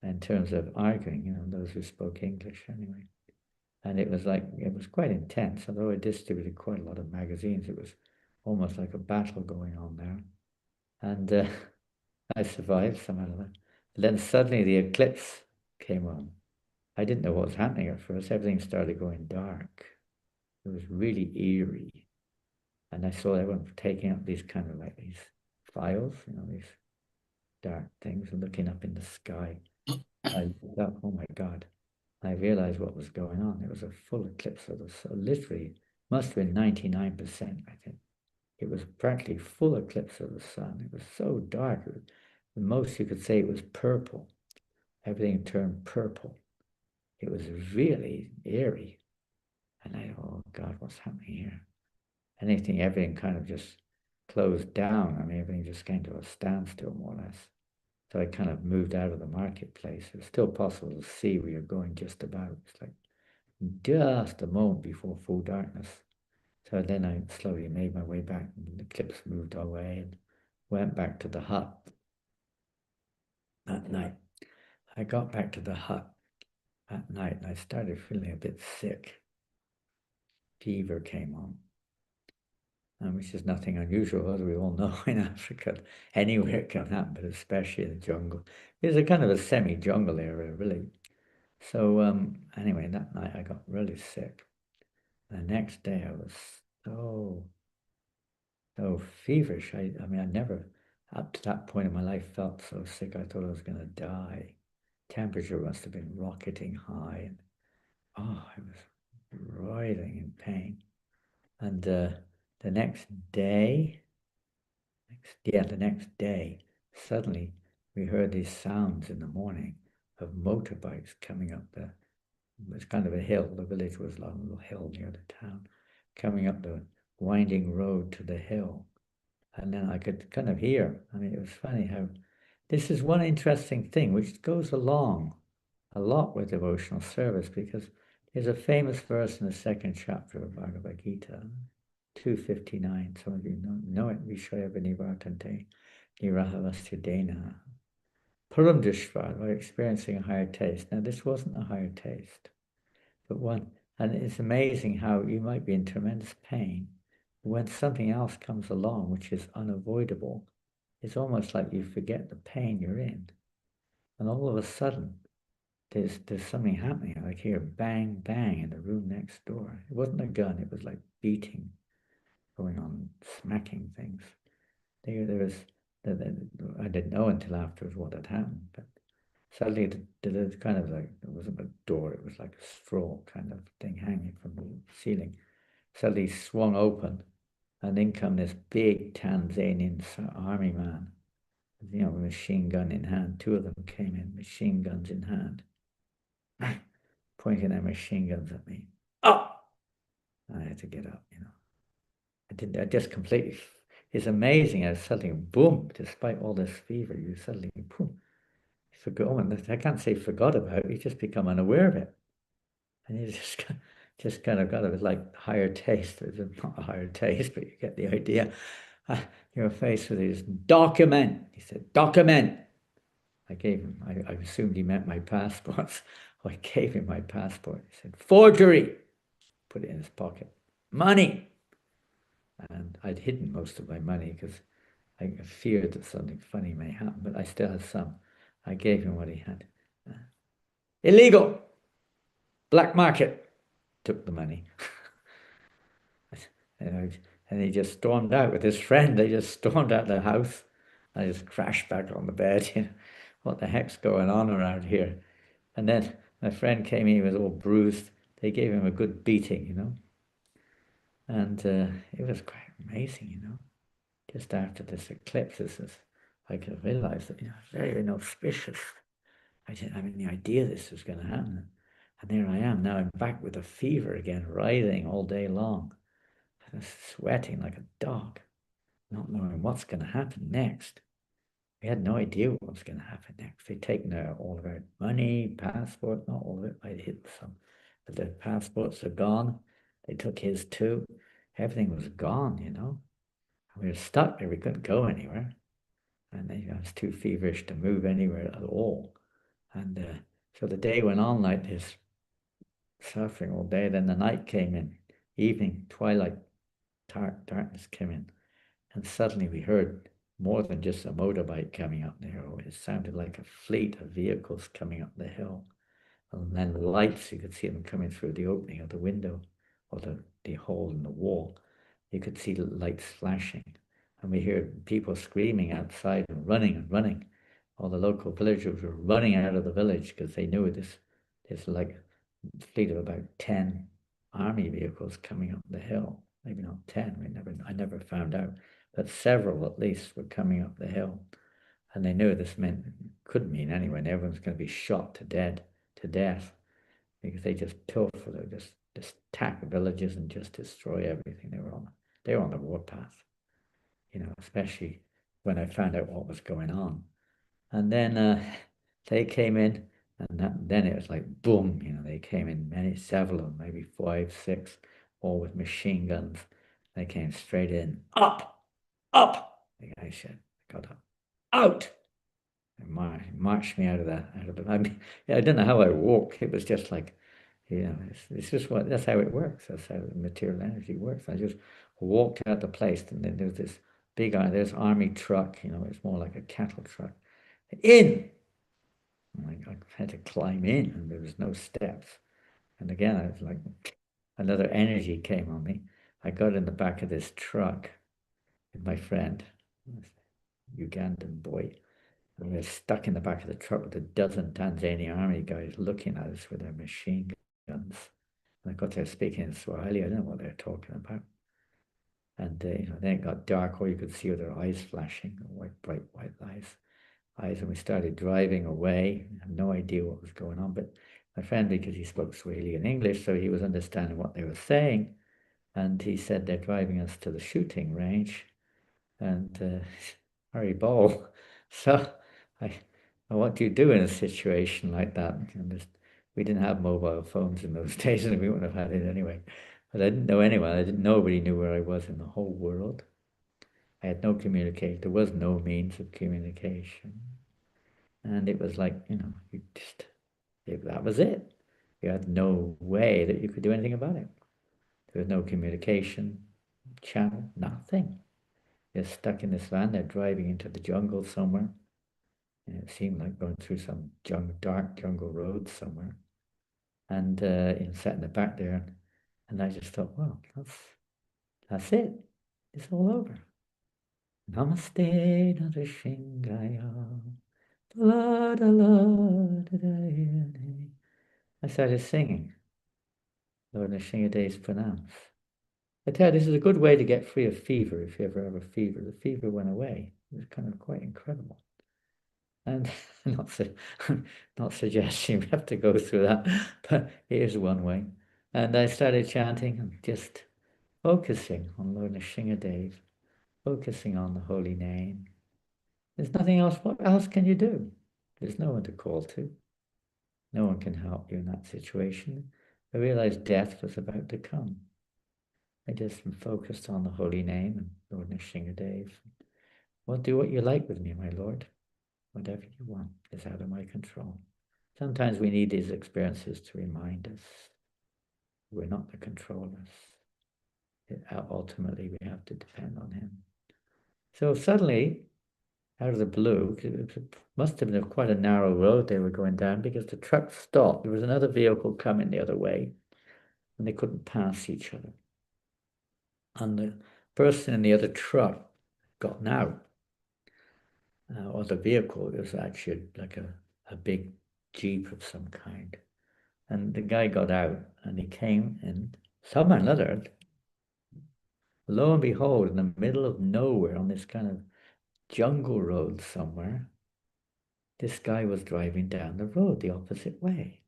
A: in terms of arguing, those who spoke English anyway. And it was quite intense. Although I distributed quite a lot of magazines, it was almost like a battle going on there. And I survived somehow. But then suddenly the eclipse came on. I didn't know what was happening at first. Everything started going dark. It was really eerie. And I saw everyone taking up these kind of like these files, these dark things, and looking up in the sky. I thought, oh my God. I realized what was going on. It was a full eclipse of the sun. Literally, must have been 99%, I think. It was practically full eclipse of the sun. It was so dark. The most you could say it was purple. Everything turned purple. It was really eerie. And I thought, oh God, what's happening here? Everything kind of just closed down. I mean, everything just came to a standstill, more or less. So I kind of moved out of the marketplace. It was still possible to see where you're going just about. It's like just a moment before full darkness. So then I slowly made my way back, and the eclipse moved away, and went back to the hut that night. I got back to the hut that night, and I started feeling a bit sick. Fever came on, which is nothing unusual, as we all know in Africa. Anywhere it can happen, but especially in the jungle. It's a kind of a semi-jungle area, really. So anyway, that night I got really sick. The next day I was so feverish. I mean, I never, up to that point in my life, felt so sick. I thought I was going to die. Temperature must have been rocketing high. And, I was writhing in pain. And the next day, suddenly we heard these sounds in the morning of motorbikes coming up the, it was kind of a hill. The village was a little hill near the town, coming up the winding road to the hill. And then I could kind of hear. I mean, it was funny how this is one interesting thing which goes along a lot with devotional service, because there's a famous verse in the second chapter of Bhagavad Gita, 259. Some of you know it. Vishaya Vinivartante Nirahavastudena. Param Dishva, we're experiencing a higher taste. Now, this wasn't a higher taste, but one, and it's amazing how you might be in tremendous pain. When something else comes along, which is unavoidable, it's almost like you forget the pain you're in. And all of a sudden, there's something happening. I hear bang, bang in the room next door. It wasn't a gun. It was like beating going on, smacking things. There was, I didn't know until afterwards what had happened, but suddenly there was kind of like, it wasn't a door, it was like a straw kind of thing hanging from ceiling, suddenly swung open, and in come this big Tanzanian army man, you know, with a machine gun in hand. Two of them came in, machine guns in hand, pointing their machine guns at me. Up! I had to get up, you know. I just completely, it's amazing how suddenly, boom, despite all this fever, you suddenly, boom, forgot. I can't say forgot about it, you just become unaware of it. And you just kind of got a like higher taste. It's not a higher taste, but you get the idea. You're faced with this document. He said, document. I gave him, I assumed he meant my passport. So I gave him my passport. He said, forgery. Put it in his pocket. Money. And I'd hidden most of my money because I feared that something funny may happen, but I still had some. I gave him what he had. Illegal. Black market. Took the money. And he just stormed out with his friend. They just stormed out of the house. I just crashed back on the bed. You know, what the heck's going on around here? And then my friend came in, he was all bruised. They gave him a good beating, you know. And it was quite amazing, you know. Just after this eclipse, I could realize that, you know, very inauspicious. I didn't have any idea this was going to happen. And there I am. Now I'm back with a fever again, writhing all day long. I was sweating like a dog, not knowing what's going to happen next. We had no idea what was going to happen next. They'd taken all of our money, passport, not all of it, I'd hidden some. But the passports are gone. They took his too. Everything was gone, you know. We were stuck there. We couldn't go anywhere. And then, you know, I was too feverish to move anywhere at all. And so the day went on like this, suffering all day. Then the night came in, evening, twilight, darkness came in. And suddenly we heard more than just a motorbike coming up the hill. It sounded like a fleet of vehicles coming up the hill. And then the lights, you could see them coming through the opening of the window or the hole in the wall. You could see the lights flashing. And we heard people screaming outside and running and running. All the local villagers were running out of the village because they knew this like fleet of about 10 army vehicles coming up the hill. Maybe not 10, I never found out, but several at least were coming up the hill. And they knew this could mean anyway, and everyone's going to be shot to death, because they just pilfer, they just attack villages and just destroy everything. They were on the warpath, you know, especially when I found out what was going on. And then they came in, and then it was like boom, you know, they came in, several of them, maybe 5, 6, all with machine guns. They came straight in. Up! The guy said, got up. Out! And marched me out of the, I mean, yeah, I don't know how I walk. It was just like, you know, it's just that's how it works. That's how material energy works. I just walked out the place, and then there's this there's army truck, you know, it's more like a cattle truck. In! I had to climb in, and there was no steps. And again, I was like, another energy came on me. I got in the back of this truck with my friend, Ugandan boy. And we were stuck in the back of the truck with a dozen Tanzanian army guys looking at us with their machine guns. And I got there speaking in Swahili. I don't know what they're talking about. And you know, then it got dark. All you could see were their eyes flashing, bright white eyes. And we started driving away. I had no idea what was going on, but my friend, because he spoke Swahili and English, so he was understanding what they were saying. And he said they're driving us to the shooting range, and hurry ball. So what do you do in a situation like that? And we didn't have mobile phones in those days, and we wouldn't have had it anyway. But I didn't know anyone. Nobody knew where I was in the whole world. I had no communication. There was no means of communication. And it was like, you know, that was it. You had no way that you could do anything about it. There was no communication channel, nothing. You're stuck in this van. They're driving into the jungle somewhere. And it seemed like going through some dark jungle road somewhere. And you know, sat in the back there. And I just thought, well, that's it. It's all over. Namaste, Narashingaya. I started singing. Lord Nrsingadeva's pranams. I tell you, this is a good way to get free of fever if you ever have a fever. The fever went away. It was kind of quite incredible. And not suggesting you have to go through that, but here's one way. And I started chanting and just focusing on Lord Nrsingadeva, focusing on the holy name. There's nothing else. What else can you do? There's no one to call to. No one can help you in that situation. I realized death was about to come. I just focused on the holy name and Lord Nrsingadeva. Well, do what you like with me, my Lord. Whatever you want is out of my control. Sometimes we need these experiences to remind us we're not the controllers. Ultimately, we have to depend on him. So suddenly, out of the blue, it must have been quite a narrow road they were going down because the truck stopped. There was another vehicle coming the other way, and they couldn't pass each other. And the person in the other truck got out, or the vehicle. It was actually like a big Jeep of some kind. And the guy got out, and he came in, somehow or another, lo and behold, in the middle of nowhere on this kind of jungle road somewhere, this guy was driving down the road the opposite way.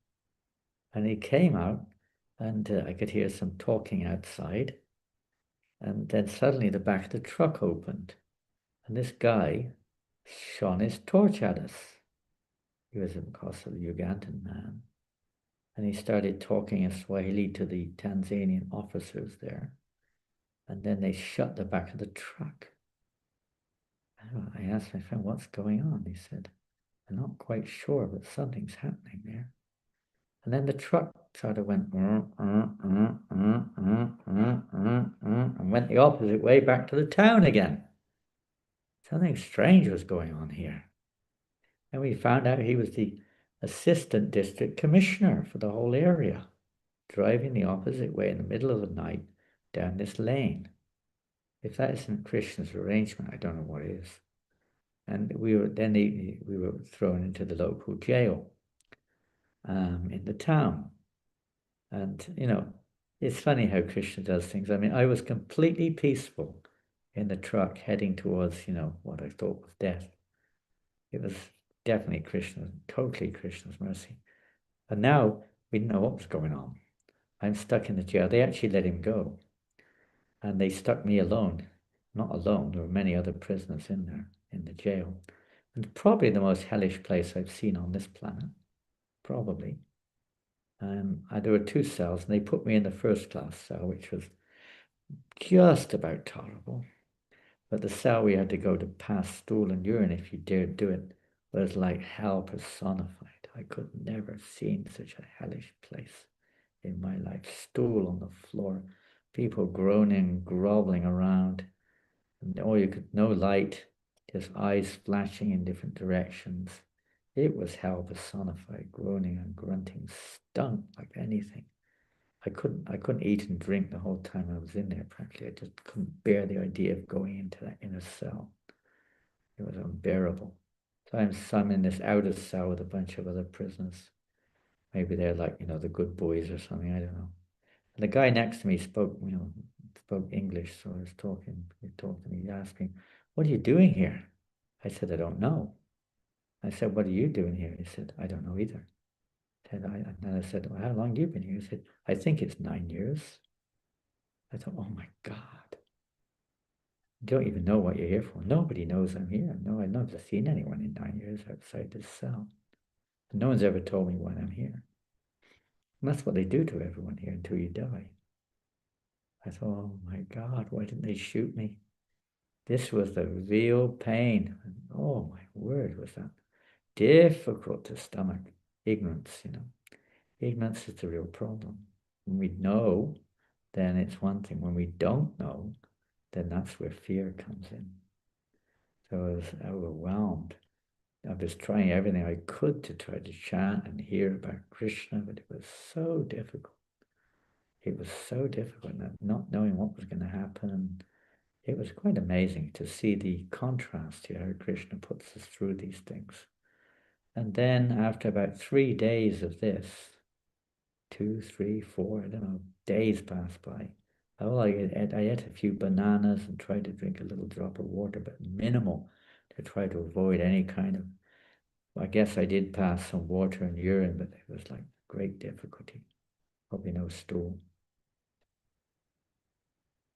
A: And he came out, and I could hear some talking outside. And then suddenly the back of the truck opened, and this guy shone his torch at us. He was, of course, a Ugandan man. And he started talking in Swahili to the Tanzanian officers there. And then they shut the back of the truck. I asked my friend, what's going on? He said, I'm not quite sure, but something's happening there. And then the truck sort of went and went the opposite way back to the town again. Something strange was going on here. And we found out he was the assistant district commissioner for the whole area, driving the opposite way in the middle of the night down this lane. If that isn't Krishna's arrangement, I don't know what is. And we were thrown into the local jail in the town. And, it's funny how Krishna does things. I mean, I was completely peaceful in the truck heading towards, what I thought was death. It was definitely totally Krishna's mercy. And now we didn't know what was going on. I'm stuck in the jail. They actually let him go. And they stuck me alone. Not alone, there were many other prisoners in there, in the jail. And probably the most hellish place I've seen on this planet. Probably. There were 2 cells, and they put me in the first class cell, which was just about tolerable. But the cell we had to go to pass stool and urine if you dared do it was like hell personified. I could never seen such a hellish place in my life. Stool on the floor, people groaning, groveling around, and no light, just eyes flashing in different directions. It was hell personified, groaning and grunting, stunk like anything. I couldn't eat and drink the whole time I was in there practically. I just couldn't bear the idea of going into that inner cell. It was unbearable. So I'm in this outer cell with a bunch of other prisoners. Maybe they're like, the good boys or something, I don't know. And the guy next to me spoke English, so I was talking. He talked to me, he asked me, what are you doing here? I said, I don't know. I said, what are you doing here? He said, I don't know either. And then I said, well, how long have you been here? He said, I think it's 9 years. I thought, oh my God. You don't even know what you're here for. Nobody knows I'm here. No, I've never seen anyone in 9 years outside this cell. And no one's ever told me why I'm here. And that's what they do to everyone here until you die. I thought, oh my God, why didn't they shoot me? This was the real pain. And oh my word, was that difficult to stomach. Ignorance, Ignorance is the real problem. When we know, then it's one thing. When we don't know, then that's where fear comes in. So I was overwhelmed. I was trying everything I could to try to chant and hear about Krishna, but it was so difficult. It was so difficult, not knowing what was going to happen. And it was quite amazing to see the contrast here, how Krishna puts us through these things. And then after about 3 days of this, 2, 3, 4, I don't know, days passed by. I ate a few bananas and tried to drink a little drop of water, but minimal, to try to avoid any kind of, I guess I did pass some water and urine, but it was like great difficulty. Probably no stool.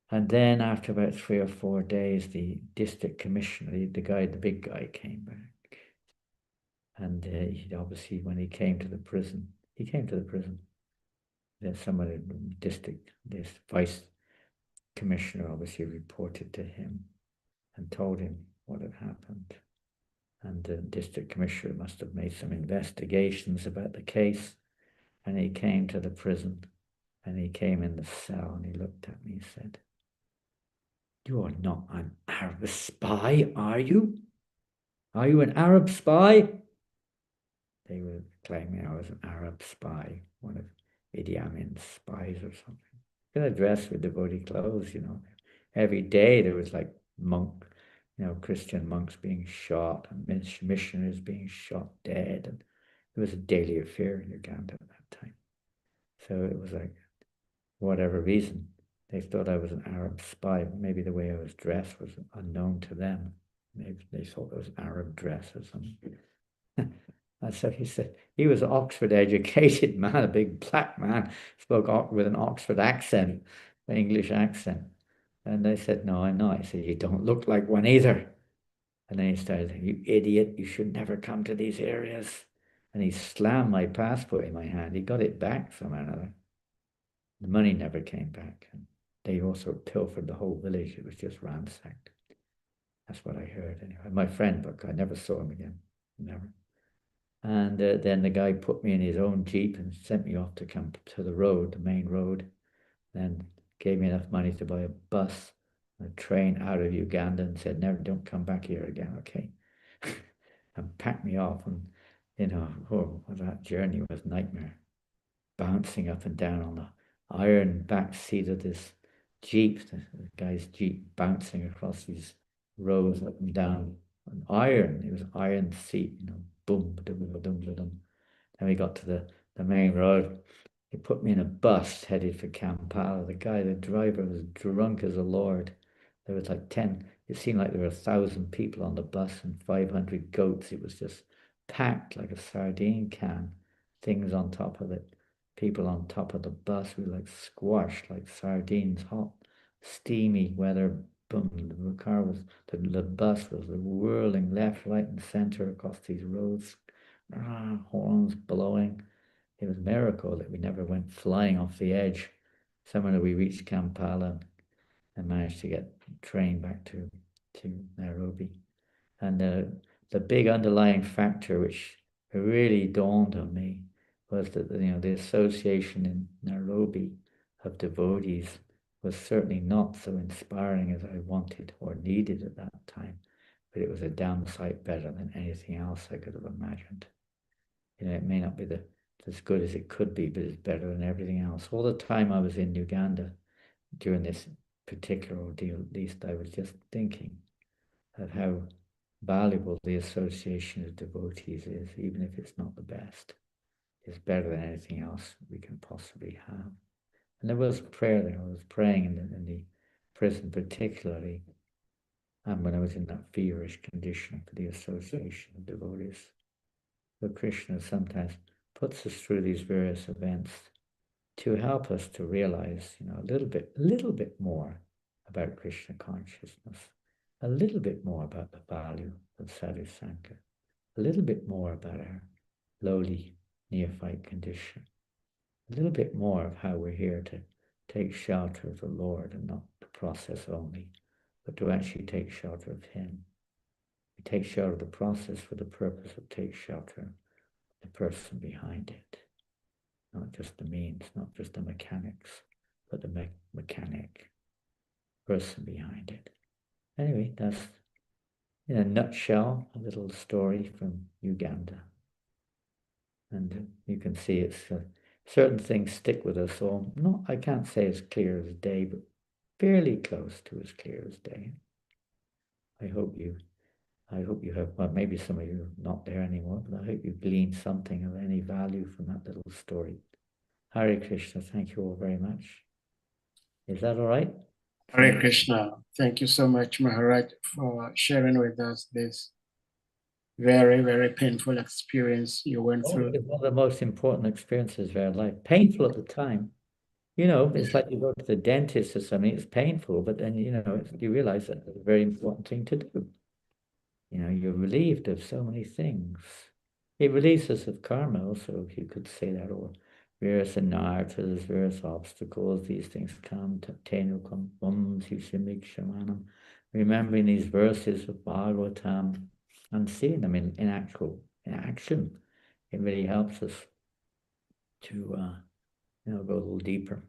A: And then after about 3 or 4 days, the district commissioner, the big guy came back. And he obviously, when he came to the prison, then some of the district, this vice commissioner obviously reported to him and told him what had happened. And the district commissioner must have made some investigations about the case. And he came to the prison, and he came in the cell, and he looked at me and said, "You are not an Arab spy, are you? Are you an Arab spy?" They were claiming I was an Arab spy, one of Idi Amin's spies or something. Gonna dress with devotee clothes, you know. Every day there was like Christian monks being shot and missionaries being shot dead, and it was a daily affair in Uganda at that time. So it was like, whatever reason, they thought I was an Arab spy. Maybe the way I was dressed was unknown to them. Maybe they thought it was Arab dress or something. And so he said, he was an Oxford educated man, a big black man, spoke with an Oxford accent, an English accent. And they said, "No, I'm not." I said, "You don't look like one either." And then he started, "You idiot, you should never come to these areas." And he slammed my passport in my hand. He got it back somehow or another. The money never came back. And they also pilfered the whole village. It was just ransacked. That's what I heard anyway. My friend, but I never saw him again. Never. And then the guy put me in his own Jeep and sent me off to come to the road, the main road. Then gave me enough money to buy a bus, a train out of Uganda, and said, "Never, don't come back here again, okay?" And packed me off. And, that journey was a nightmare. Bouncing up and down on the iron back seat of this Jeep, the guy's Jeep, bouncing across these roads up and down. It was iron seat, boom, boom, boom, boom. Then we got to the main road. He put me in a bus headed for Kampala. The driver was drunk as a lord. There was like 10, it seemed like there were 1,000 people on the bus and 500 goats. It was just packed like a sardine can, things on top of it. People on top of the bus were like squashed like sardines, hot, steamy weather. Boom, the bus was whirling left, right, and center across these roads. Horns blowing. It was a miracle that we never went flying off the edge. Somehow we reached Kampala and managed to get train back to Nairobi. And the big underlying factor which really dawned on me was that the association in Nairobi of devotees was certainly not so inspiring as I wanted or needed at that time, but it was a damn sight better than anything else I could have imagined. It may not be as good as it could be, but it's better than everything else. All the time I was in Uganda during this particular ordeal, at least, I was just thinking of how valuable the association of devotees is, even if it's not the best. It's better than anything else we can possibly have. And there was prayer there. I was praying in the prison particularly, and when I was in that feverish condition for the association of devotees. So Krishna sometimes puts us through these various events to help us to realize, a little bit more about Krishna consciousness, a little bit more about the value of sadhu sangha, a little bit more about our lowly neophyte condition, a little bit more of how we're here to take shelter of the Lord and not the process only, but to actually take shelter of Him. We take shelter of the process for the purpose of take shelter of the person behind it. Not just the means, not just the mechanics, but the mechanic person behind it. Anyway, that's in a nutshell a little story from Uganda. And you can see it's certain things stick with us. So I can't say as clear as day, but fairly close to as clear as day. I hope you have, well, maybe some of you are not there anymore, but I hope you gleaned something of any value from that little story. Hare Krishna. Thank you all very much. Is that all right?
B: Hare Krishna. Thank you so much, Maharaj, for sharing with us this very, very painful experience you went
A: Oh,
B: through.
A: it's one of the most important experiences of our life. Painful at the time. You know, it's like you go to the dentist or something, it's painful, but then, you know, you realize that it's a very important thing to do. You know, you're relieved of so many things. It relieves us of karma also, if you could say that, or various anarthas, various obstacles, these things come, tenu come, shamanam. Remembering these verses of Bhagavatam and seeing them in action, it really helps us to, you know, go a little deeper.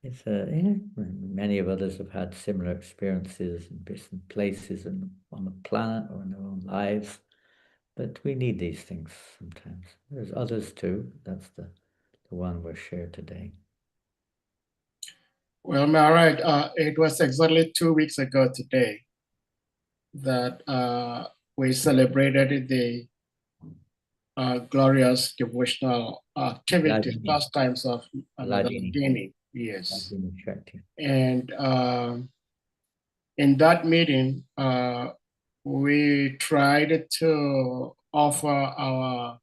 A: It's yeah, many of others have had similar experiences in different places and on the planet or in their own lives, but we need these things sometimes. There's others too. That's the one we'll share today.
B: Well, Maharaj, it was exactly 2 weeks ago today that we celebrated the glorious devotional activity,
A: Ladini,
B: pastimes of Mother
A: Ladini,
B: Ladini. Yes.
A: Ladini Shakti.
B: And in that meeting, we tried to offer our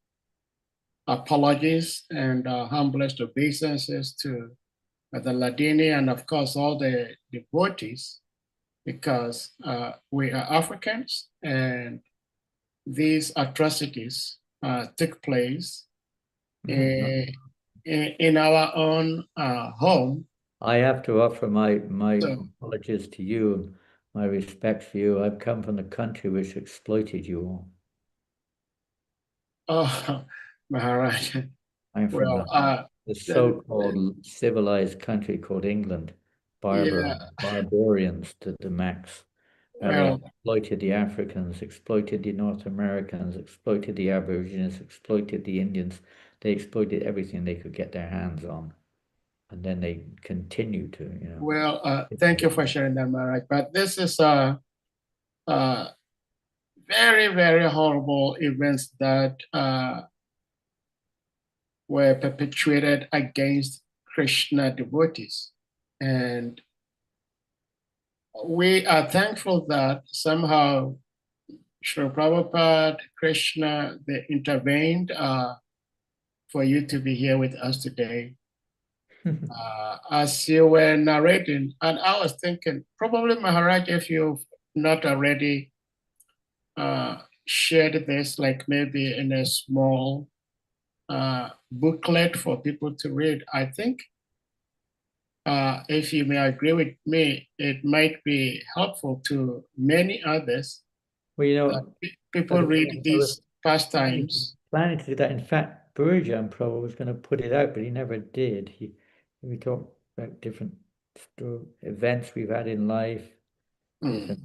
B: apologies and humblest obeisances to the Ladini and, of course, all the devotees, because we are Africans and these atrocities took place in our own home.
A: I have to offer my
B: So,
A: apologies to you, my respect for you. I've come from the country which exploited you all.
B: oh, Maharaj,
A: I'm from
B: well,
A: the
B: then,
A: so-called civilized country called England.
B: yeah,
A: Barbarians to the max. They
B: well,
A: exploited the Africans, exploited the North Americans, exploited the Aborigines, exploited the Indians. They exploited everything they could get their hands on. And then they continue to, you know.
B: well, thank you for sharing that, Maharaj. But this is a very, very horrible events that were perpetrated against Krishna devotees. And we are thankful that somehow Sri Prabhupada, Krishna, they intervened for you to be here with us today. As you were narrating, and I was thinking, probably Maharaj, if you've not already shared this, like maybe in a small booklet for people to read, I think if you may agree with me, it might be helpful to many others.
A: Well, you know,
B: People read
A: I was
B: these pastimes.
A: planning to do that. In fact, Burjan Pro was going to put it out, but he never did. We talked about different events we've had in life, different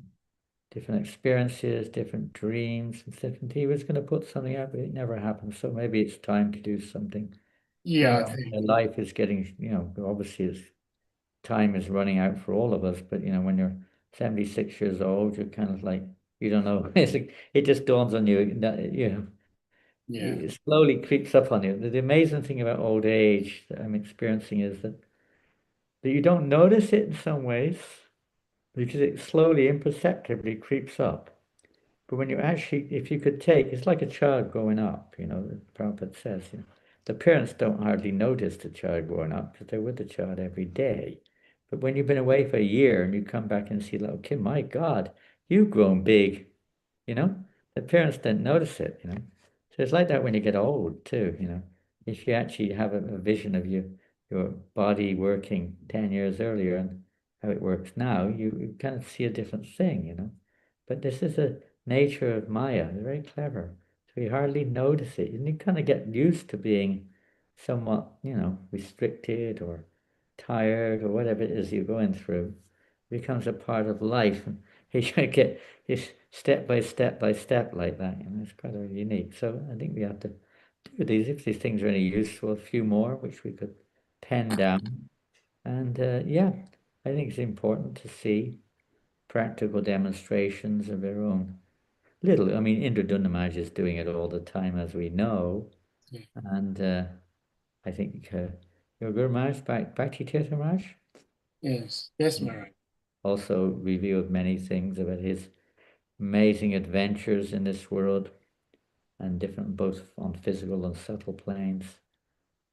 A: different experiences, different dreams, and stuff. And he was going to put something out, but it never happened. So maybe it's time to do something.
B: Yeah,
A: Life is getting, you know, obviously time is running out for all of us. But you know, when you're 76 years old, you're kind of like you don't know. It's like, it just dawns on you that you know
B: yeah,
A: it slowly creeps up on you. The amazing thing about old age that I'm experiencing is that you don't notice it in some ways because it slowly, imperceptibly creeps up. But when you actually, if you could take, it's like a child growing up, you know, the Prabhupada says, you know, the parents don't hardly notice the child growing up because they're with the child every day. But when you've been away for a year and you come back and see little kid, my God, you've grown big, you know, the parents don't notice it, you know. So it's like that when you get old too, you know. If you actually have a vision of your body working 10 years earlier and how it works now, you kind of see a different thing, you know. But this is a nature of Maya. They're very clever. So you hardly notice it. And you kind of get used to being somewhat, you know, restricted or tired or whatever it is you're going through. It becomes a part of life. And you should get this step by step like that. You know, it's quite unique. So I think we have to do these. If these things are any useful, a few more, which we could pen down. And yeah, I think it's important to see practical demonstrations of their own little. I mean, Indra is doing it all the time, as we know,
B: yeah.
A: and I think Your Guru Maharaj, Bhakti Tirtha Maharaj,
B: Yes, yes, Maharaj.
A: also revealed many things about his amazing adventures in this world and different, both on physical and subtle planes.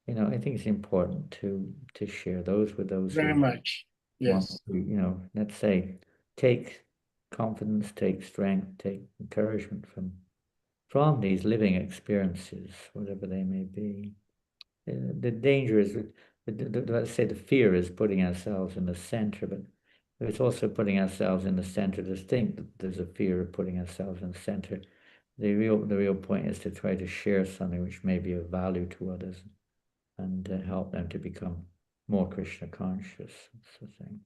A: You know, I think it's important to share those with those
B: Very
A: who
B: much.
A: want
B: Yes,
A: to, you know, let's say, take confidence, take strength, take encouragement from these living experiences, whatever they may be. The danger is, let's say, the fear is putting ourselves in the center, but it's also putting ourselves in the center. Distinct that there's a fear of putting ourselves in the center. The real point is to try to share something which may be of value to others and help them to become more Krishna conscious. That's the thing.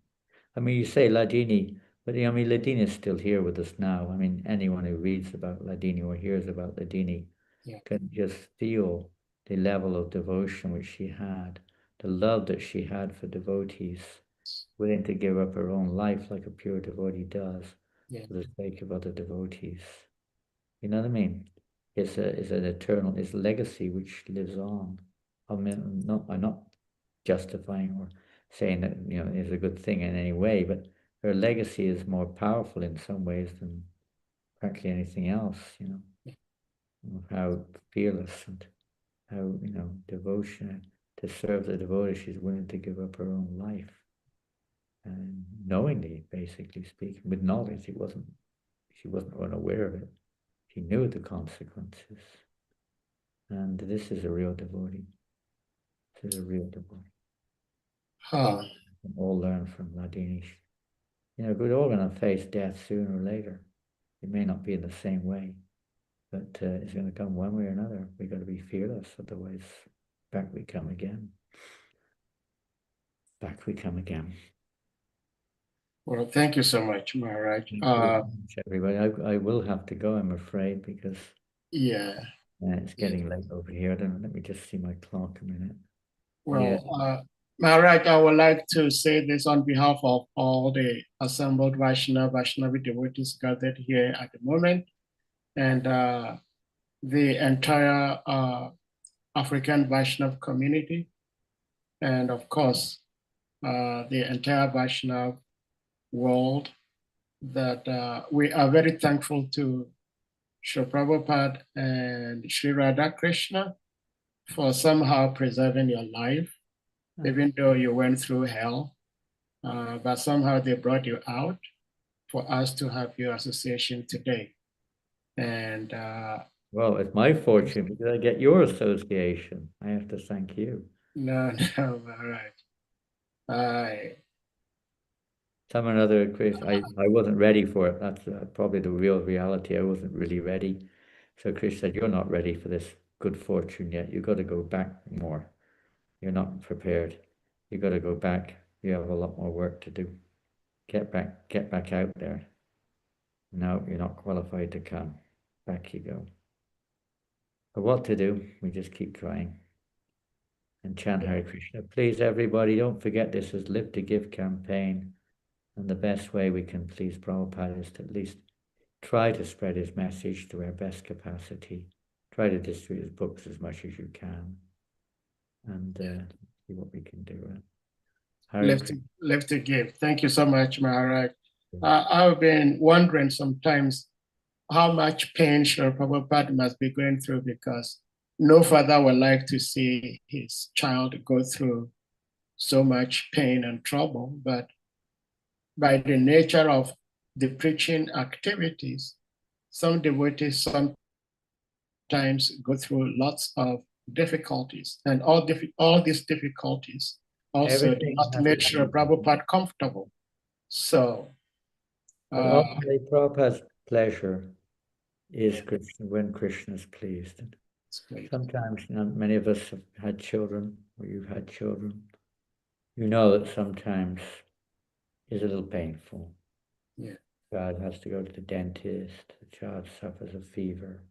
A: I mean, you say Ladini, but I mean, Ladini is still here with us now. I mean, anyone who reads about Ladini or hears about Ladini
B: yeah,
A: can just feel the level of devotion which she had, the love that she had for devotees, willing to give up her own life like a pure devotee does
B: yeah,
A: for the sake of other devotees. You know what I mean? It's an eternal, it's legacy which lives on. I mean, I'm not justifying or saying that, you know, is a good thing in any way, but her legacy is more powerful in some ways than practically anything else, you know, how fearless and how, you know, devotion to serve the devotee, she's willing to give up her own life. And knowingly, basically speaking, with knowledge, she wasn't unaware of it. She knew the consequences. And this is a real devotee. This is a real devotee.
B: huh.
A: We can all learn from Ladini. You know, we're all going to face death sooner or later. It may not be in the same way, but it's going to come one way or another. We've got to be fearless, otherwise, back we come again. Back we come again.
B: Well, thank you so much, Maharaj.
A: Thank you very much, everybody. I will have to go, I'm afraid, because
B: Yeah.
A: it's getting late over here. I don't know, let me just see my clock a minute. Yeah.
B: Well, Maharaj, I would like to say this on behalf of all the assembled Vaishnavi devotees gathered here at the moment, and the entire African Vaishnav community, and of course, the entire Vaishnav world, that we are very thankful to Sri Prabhupada and Sri Radhakrishna for somehow preserving your life, even though you went through hell, but somehow they brought you out for us to have your association today. And
A: Well, it's my fortune because I get your association. I have to thank you.
B: no, no, all right. I
A: Some another, Chris, I wasn't ready for it. That's probably the real reality. I wasn't really ready. So Chris said, "You're not ready for this good fortune yet. You've got to go back more. You're not prepared. You've got to go back. You have a lot more work to do. Get back out there. No, you're not qualified to come. Back you go. But what to do? We just keep trying and chant Hare Krishna. Please, everybody, don't forget this is Live to Give campaign. And the best way we can please Prabhupada is to at least try to spread his message to our best capacity. Try to distribute his books as much as you can. And see what we can do.
B: live to give. Thank you so much, Maharaj. I've been wondering sometimes how much pain Sri Prabhupada must be going through, because no father would like to see his child go through so much pain and trouble. But by the nature of the preaching activities, some devotees sometimes go through lots of difficulties, and all these difficulties also do not make Sri Prabhupada comfortable. So,
A: but ultimately, Prabhupada's pleasure is Krishna when Krishna is pleased. Sometimes, you know, many of us have had children, or you've had children. You know that sometimes it's a little painful.
B: Yeah.
A: The child has to go to the dentist. The child suffers a fever.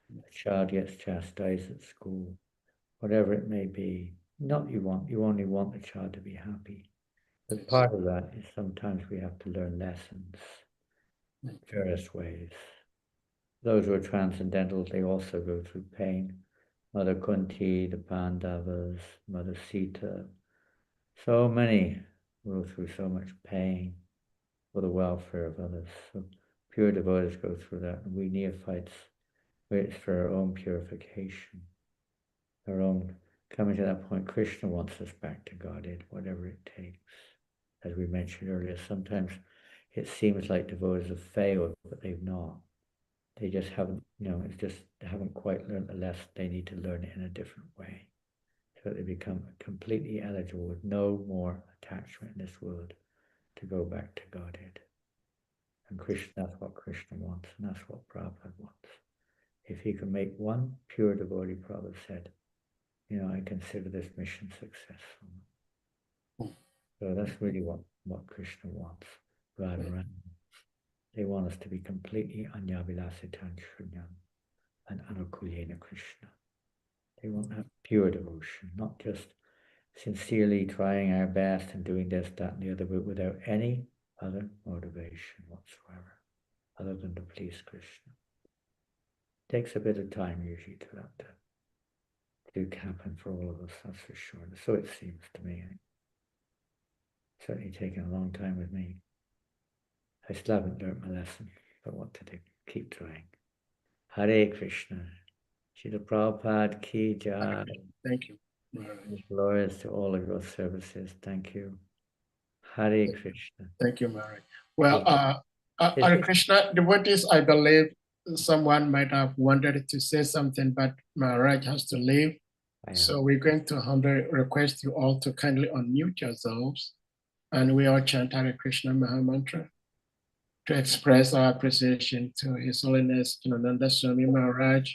A: The child gets chastised at school. Whatever it may be, not you only want the child to be happy. But part of that is sometimes we have to learn lessons in various ways. Those who are transcendental, they also go through pain. Mother Kunti, the Pandavas, Mother Sita, So many go through so much pain for the welfare of others. So pure devotees go through that, and we neophytes wait for our own purification, our own coming to that point. Krishna wants us back to Godhead, whatever it takes. As we mentioned earlier, sometimes it seems like devotees have failed, but they've not. They just haven't, it's just they haven't quite learned the lesson. They need to learn it in a different way, so that they become completely eligible with no more attachment in this world to go back to Godhead. And Krishna, that's what Krishna wants, and that's what Prabhupada wants. If he can make one pure devotee, Prabhupada said, I consider this mission successful. So that's really what Krishna wants, Radharani. They want us to be completely Anyavilasitan Shunyam and Anukulyena Krishna. They want that pure devotion, not just sincerely trying our best and doing this, that, and the other, but without any other motivation whatsoever, other than to please Krishna. It takes a bit of time usually to that to happen for all of us, that's for sure. So it seems to me. It's certainly taken a long time with me. I still haven't learned my lesson, but what to do? Keep trying. Hare Krishna. Srila Prabhupada Ki Jai.
B: Thank you.
A: Glorious to all of your services. Thank you. Hare Krishna.
B: Thank you, Mary. Well, Hare Krishna, devotees, I believe someone might have wanted to say something, but Maharaj has to leave. So we're going to humbly request you all to kindly unmute yourselves, and we all chant Hare Krishna Maha Mantra to express our appreciation to His Holiness JANANANDA Swami Maharaj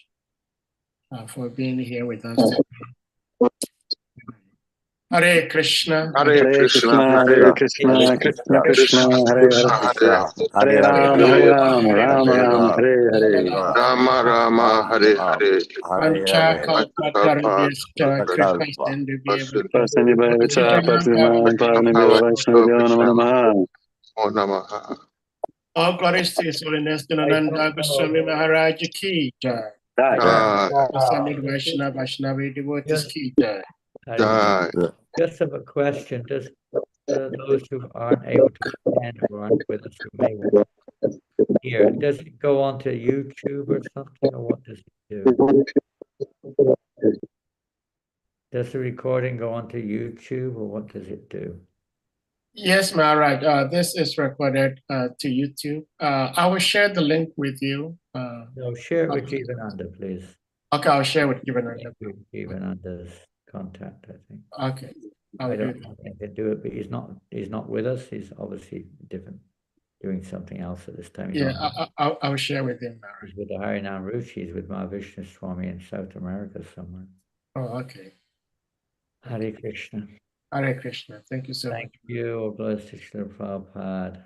B: for being here with us today. Hare Krishna.
C: Hare Krishna, Hare Krishna, Krishna Krishna, Hare Hare, Hare Rama, Rama Rama, Hare Hare, Rama Rama, Hare Hare,
B: All glories to His Holiness JANANANDA Goswami Maharaj Ki Jai. Ascended Vaishnava Vaishnavi devotees Ki Jai.
A: Just have a question. Does those who aren't able to attend or aren't with us who may want to hear, does it go on to YouTube or something, or what does it do? Does the recording go on to YouTube, or what does it do?
B: Yes, Maharaj. This is recorded to YouTube. I will share the link with you.
A: No, share it with Jivananda, please.
B: Okay, I'll share with Jivananda.
A: Jivananda's contact, I think.
B: Okay.
A: I don't know if he can do it, but he's not with us. He's obviously different, doing something else at this time.
B: I'll share with him.
A: He's with the Harinam Ruchi. He's with Mahavishnu Swami in South America somewhere.
B: Oh, okay.
A: Hare Krishna.
B: Hare Krishna. Thank you so much.
A: Thank you. Blessed Srila Prabhupada.